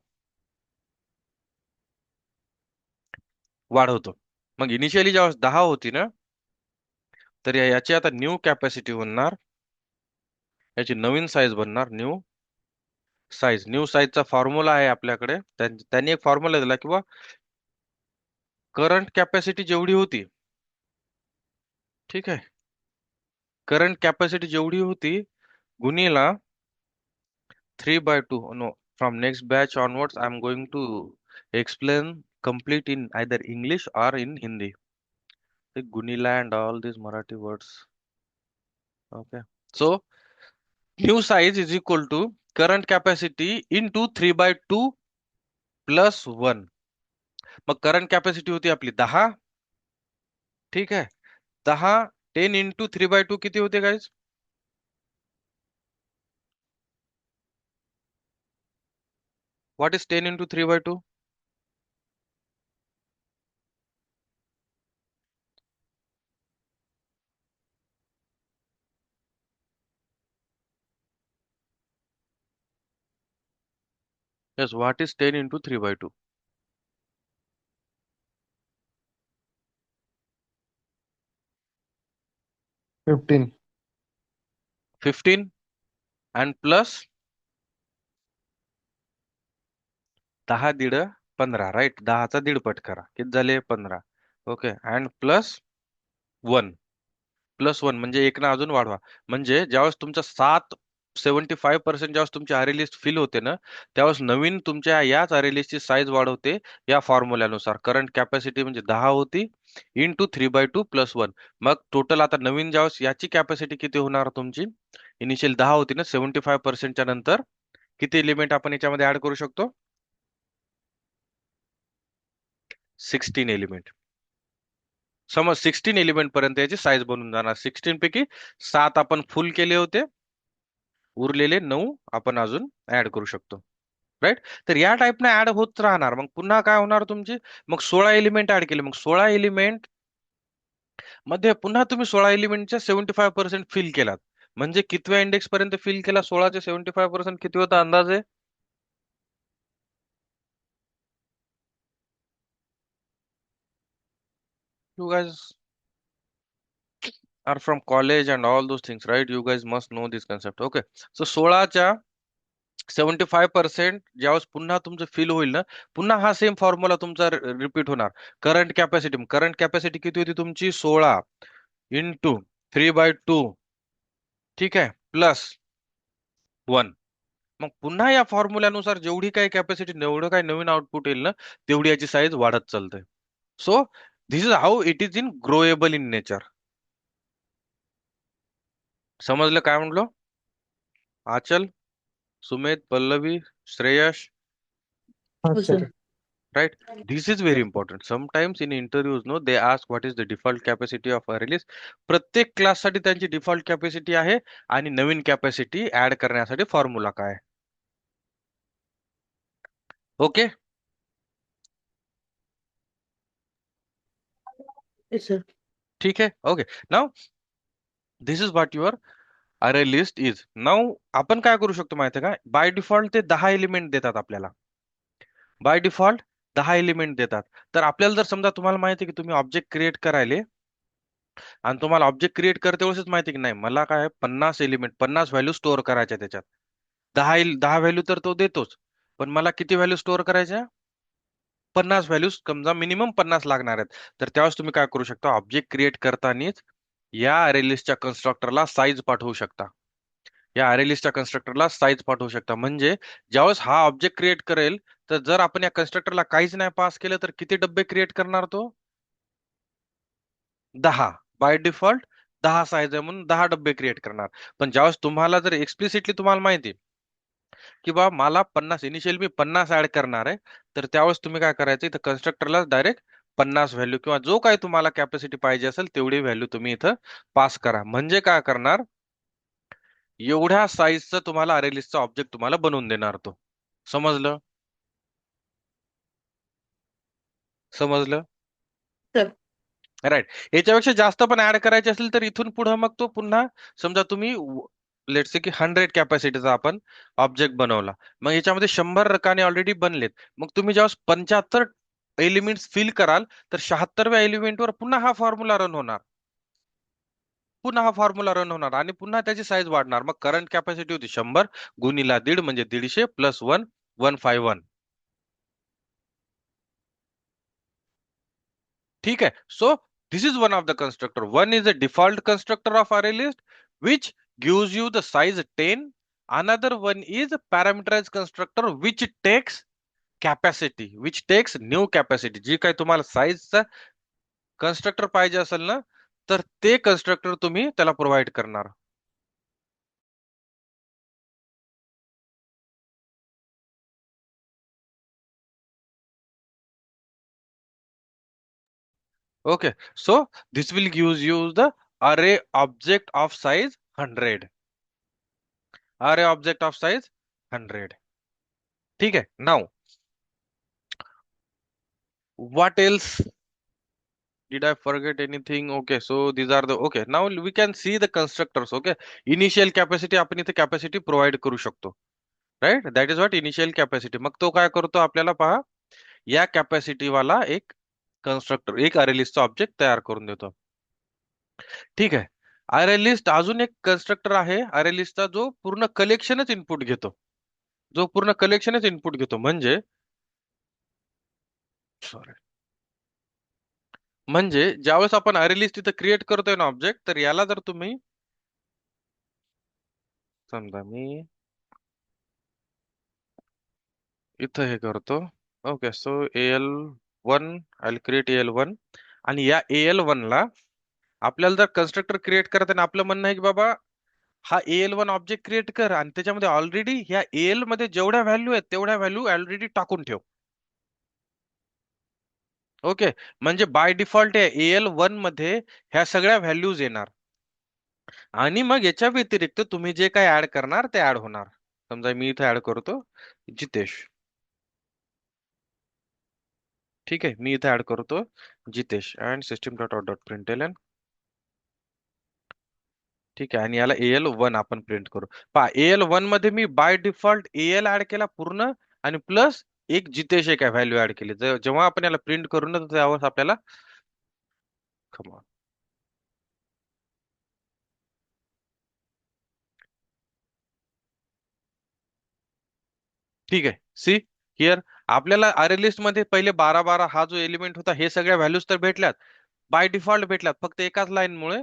वाढवतो. मग इनिशियली ज्यावेळेस 10 होती ना, तर याची आता न्यू कॅपॅसिटी बनणार, याची नवीन साईज बनणार न्यू साईज, न्यू साईजचा फॉर्म्युला आहे आपल्याकडे. त्यांनी एक फॉर्म्युला दिला किंवा करंट कॅपॅसिटी जेवढी होती, ठीक आहे, करंट कॅपॅसिटी जेवढी होती गुणिला 3/2. No, from next batch onwards I am going to explain complete in either English or in Hindi. The Gunila and all these Marathi words. Okay. So new size is equal to current capacity into 3/2 plus 1. मग current capacity होती आपली 10. ठीक आहे. 10, 10 into 3/2 किती होते guys? What is 10 into 3/2? Yes, what is 10 into 3/2? 15. 15 and plus 10 दीड 15, right. 10चा दीडपट करा, किती झाले? 15. ओके. And plus 1. +1 म्हणजे एक ना अजून वाढवा. म्हणजे ज्यावेळेस तुमचा 75% ज्यावेळेस तुमची अरे लिस्ट फिल होते ना, त्यावेळेस नवीन तुमच्या याच अरे लिस्टची साईज वाढवते या फॉर्म्युल्यानुसार. करंट कॅपॅसिटी म्हणजे 10 होती इंटू 3/2 प्लस 1. मग टोटल आता नवीन ज्यावेळेस याची कॅपॅसिटी किती होणार तुमची? इनिशियल 10 होती ना, 75%च्या नंतर किती एलिमेंट आपण याच्यामध्ये ऍड करू शकतो? 16 एलिमेंट. समज 16 एलिमेंट पर्यंत याची साईज बनून जाणार. 16 पैकी 7 आपण फुल केले होते, उरलेले 9 आपण अजून ऍड करू शकतो, राईट. तर या टाईपने ऍड होत राहणार. मग पुन्हा काय होणार तुमची? मग 16 एलिमेंट ऍड केले. मग 16 एलिमेंट मध्ये पुन्हा तुम्ही 16 एलिमेंटच्या 75% फिल केलात. म्हणजे कितव्या इंडेक्स पर्यंत फिल केला? 16चे 75% किती होता अंदाजे? You guys are from college and all those things, right? You guys must know this concept. Okay. So 16च्या 75% ज्यावेळेस पुन्हा तुमचं फिल होईल ना, पुन्हा हा सेम फॉर्म्युला तुमचा रिपीट होणार. करंट कॅपॅसिटी किती होती तुमची? 16 इंटू 3/2, ठीक आहे, प्लस 1. मग पुन्हा या फॉर्म्युल्यानुसार जेवढी काही कॅपॅसिटी, एवढं काही नवीन आउटपुट येईल ना, तेवढी याची साईज वाढत चालते. So this is how it is in growable in nature. समजलं काय म्हणलो? आचल, सुमेध, पल्लवी, श्रेयश, हाँ हो sir. Sir. right? This is very important. Sometimes in interviews, no, they ask what is the default capacity of a release. प्रत्येक class साठी त्यांची default capacity आहे आणि नवीन कॅपॅसिटी ऍड करण्यासाठी फॉर्म्युला काय. ओके. Yes, sir. ठीक आहे. Okay. Now this is what your array list is. नाव आपण काय करू शकतो माहिती आहे का? बाय डिफॉल्ट ते 10 एलिमेंट देतात आपल्याला. बाय डिफॉल्ट 10 एलिमेंट देतात. तर आपल्याला जर समजा तुम्हाला माहिती आहे की तुम्ही ऑब्जेक्ट क्रिएट करायले आणि तुम्हाला ऑब्जेक्ट क्रिएट करते वेळेसच माहिती की नाही, मला काय 50 एलिमेंट 50 व्हॅल्यू स्टोअर करायच्या त्याच्यात. 10 व्हॅल्यू तर तो देतोच, पण मला किती व्हॅल्यू स्टोअर करायच्या? 50 व्हॅल्यू, समजा मिनिमम 50 लागणार आहेत. तर त्यावेळेस तुम्ही काय करू शकता? ऑब्जेक्ट क्रिएट करतानाच या अरे लिस्टच्या कन्स्ट्रक्टरला साईज पाठवू शकता. या अरे लिस्टच्या कन्स्ट्रक्टरला साईज पाठवू शकता. म्हणजे ज्यावेळेस हा ऑब्जेक्ट क्रिएट करेल, तर जर आपण या कन्स्ट्रक्टरला काहीच नाही पास केलं तर किती डब्बे क्रिएट करणार तो? 10. बाय डिफॉल्ट 10 साईज आहे म्हणून 10 डब्बे क्रिएट करणार. पण ज्यावेळेस तुम्हाला जर एक्सप्लिसिटली तुम्हाला माहिती की बा मला 50 इनिशियल मी 50 ऍड करणार आहे, तर त्यावेळेस तुम्ही काय करायचं? इथं कन्स्ट्रक्टरला डायरेक्ट 50 व्हॅल्यू किंवा जो काही तुम्हाला कॅपॅसिटी पाहिजे असेल तेवढी व्हॅल्यू तुम्ही इथं पास करा. म्हणजे काय करणार? एवढ्या साईजचं तुम्हाला अरे लिस्टचा ऑब्जेक्ट तुम्हाला बनवून देणार तो. समजलं? समजलं? सर. राईट. याच्यापेक्षा जास्त पण ऍड करायचे असेल तर इथून पुढे मग तो पुन्हा, समजा तुम्ही लेट्स से की 100 कॅपॅसिटीचा आपण ऑब्जेक्ट बनवला, मग याच्यामध्ये 100 रकाने ऑलरेडी बनलेत. मग तुम्ही जेव्हा 75 एलिमेंट्स फिल कराल तर 76व्या एलिमेंटवर पुन्हा हा फॉर्म्युला रन होणार. पुन्हा हा फॉर्म्युला रन होणार आणि पुन्हा त्याची साईज वाढणार. मग करंट कॅपॅसिटी होती 100 गुणिला 1.5 म्हणजे 150 प्लस 1 151. ठीक आहे. So this is one of the constructor. One is a default constructor of array list which gives you the size 10. Another one is a parameterized constructor which takes capacity, which takes new capacity. जी काही तुम्हाला साईजचा constructor पाहिजे असेल ना, तर ते constructor तुम्ही त्याला प्रोव्हाइड करणार. Okay, so this will give you the array object of size 100. Array object of size 100. ठीक है. Now, what else? Did I forget anything? Okay, so these are the okay. Now we can see the constructors. Okay, initial capacity आपण इथे capacity provide करू शकतो. Right? That is what initial capacity. मग तो काय करतो आपल्याला पहा, या कॅपॅसिटी वाला एक कन्स्ट्रक्टर, एक अरे लिस्टचा ऑब्जेक्ट तयार करून देतो. ठीक आहे. अरे लिस्ट अजून एक कन्स्ट्रक्टर आहे अरे लिस्टचा, जो पूर्ण कलेक्शनच इनपुट घेतो. जो पूर्ण कलेक्शनच इनपुट घेतो म्हणजे सॉरी, म्हणजे ज्यावेळेस आपण अरे लिस्ट इथं क्रिएट करतोय ना ऑब्जेक्ट, तर याला जर तुम्ही समजा मी इथं हे करतो. Okay, so AL1 I create AL1 आणि या AL1 ला आपल्याला जर कन्स्ट्रक्टर क्रिएट करताना आपलं म्हणणं आहे की बाबा हा AL1 ऑब्जेक्ट क्रिएट कर आणि त्याच्यामध्ये ऑलरेडी ह्या AL मध्ये जेवढ्या व्हॅल्यू आहेत तेवढ्या व्हॅल्यू ऑलरेडी टाकून ठेव. ओके, म्हणजे बाय डिफॉल्ट या AL1 मध्ये ह्या सगळ्या व्हॅल्यूज येणार आणि मग याच्या व्यतिरिक्त तुम्ही जे काय ऍड करणार ते ऍड होणार. समजा मी इथे ऍड करतो जितेश. ठीक आहे, मी इथे ऍड करतो Jitesh and system dot out dot println. ठीक आहे, आणि याला AL1 आपण प्रिंट करू. पहा AL1 मध्ये मी बाय डिफॉल्ट AL ऍड केला पूर्ण आणि प्लस एक जितेश एक व्हॅल्यू ऍड केली. जेव्हा आपण याला प्रिंट करू ना, तर त्यावर आपल्याला come on. ठीक आहे, सी हिअर आपल्याला अरे लिस्ट मध्ये पहिले 12 हा जो एलिमेंट होता हे सगळ्या व्हॅल्यूज तर भेटल्यात, बाय डिफॉल्ट भेटल्यात. फक्त एकाच लाईन मुळे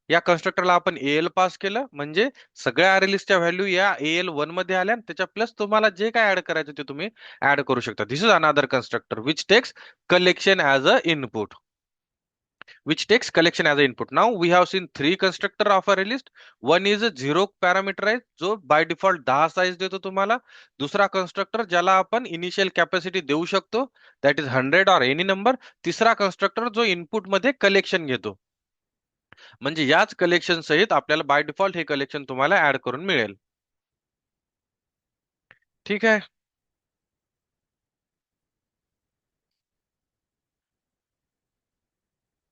या कन्स्ट्रक्टरला आपण AL पास केलं, म्हणजे सगळ्या अरे लिस्टच्या व्हॅल्यू या AL1 मध्ये आल्या आणि त्याच्या प्लस तुम्हाला जे काय ऍड करायचं ते तुम्ही ऍड करू शकता. This is another constructor which takes collection as a input. Which takes collection as an input. Now we have seen three constructor of array list. One is a zero parameterized, जो by default 10 size देतो तुम्हाला. दुसरा constructor ज्याला आपण initial capacity देऊ शकतो, that is 100 or any number. तिसरा constructor जो इनपुट मध्ये कलेक्शन घेतो, म्हणजे याच कलेक्शन सहित आपल्याला बाय डिफॉल्ट हे कलेक्शन तुम्हाला ऍड करून मिळेल. ठीक आहे.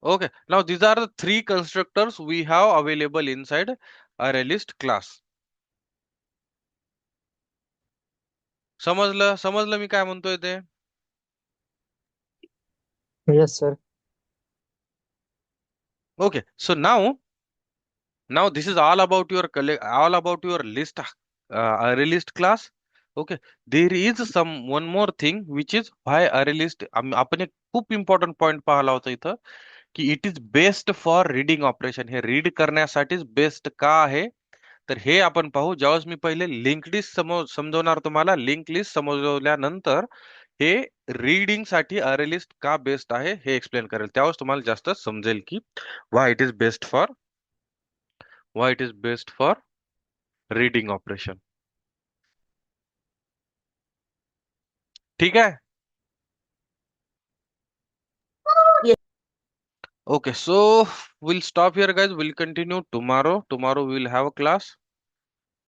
Okay, now these are the three constructors we have available inside array list class. समजलं मी काय म्हणतोय ते. Yes, sir. Okay, so now this is all about your all about your list, array list class. Okay, there is one more thing which is why array list आपण एक खूप important point पाहिला होता इथं, की it is best for reading operation. हे read करण्यासाठीच best का आहे, तर हे आपण पाहू. ज्यावेळेस मी पहिले लिंक लिस्ट समजवणार तुम्हाला, लिंक लिस्ट समजवल्यानंतर हे रीडिंग साठी अरे लिस्ट का बेस्ट आहे हे एक्सप्लेन करेल. त्यावेळेस तुम्हाला जास्त समजेल की why it is best for why it is best for reading operation. ठीक है. Yes. Okay, so we'll stop here guys, we'll continue tomorrow. Tomorrow we'll have a class.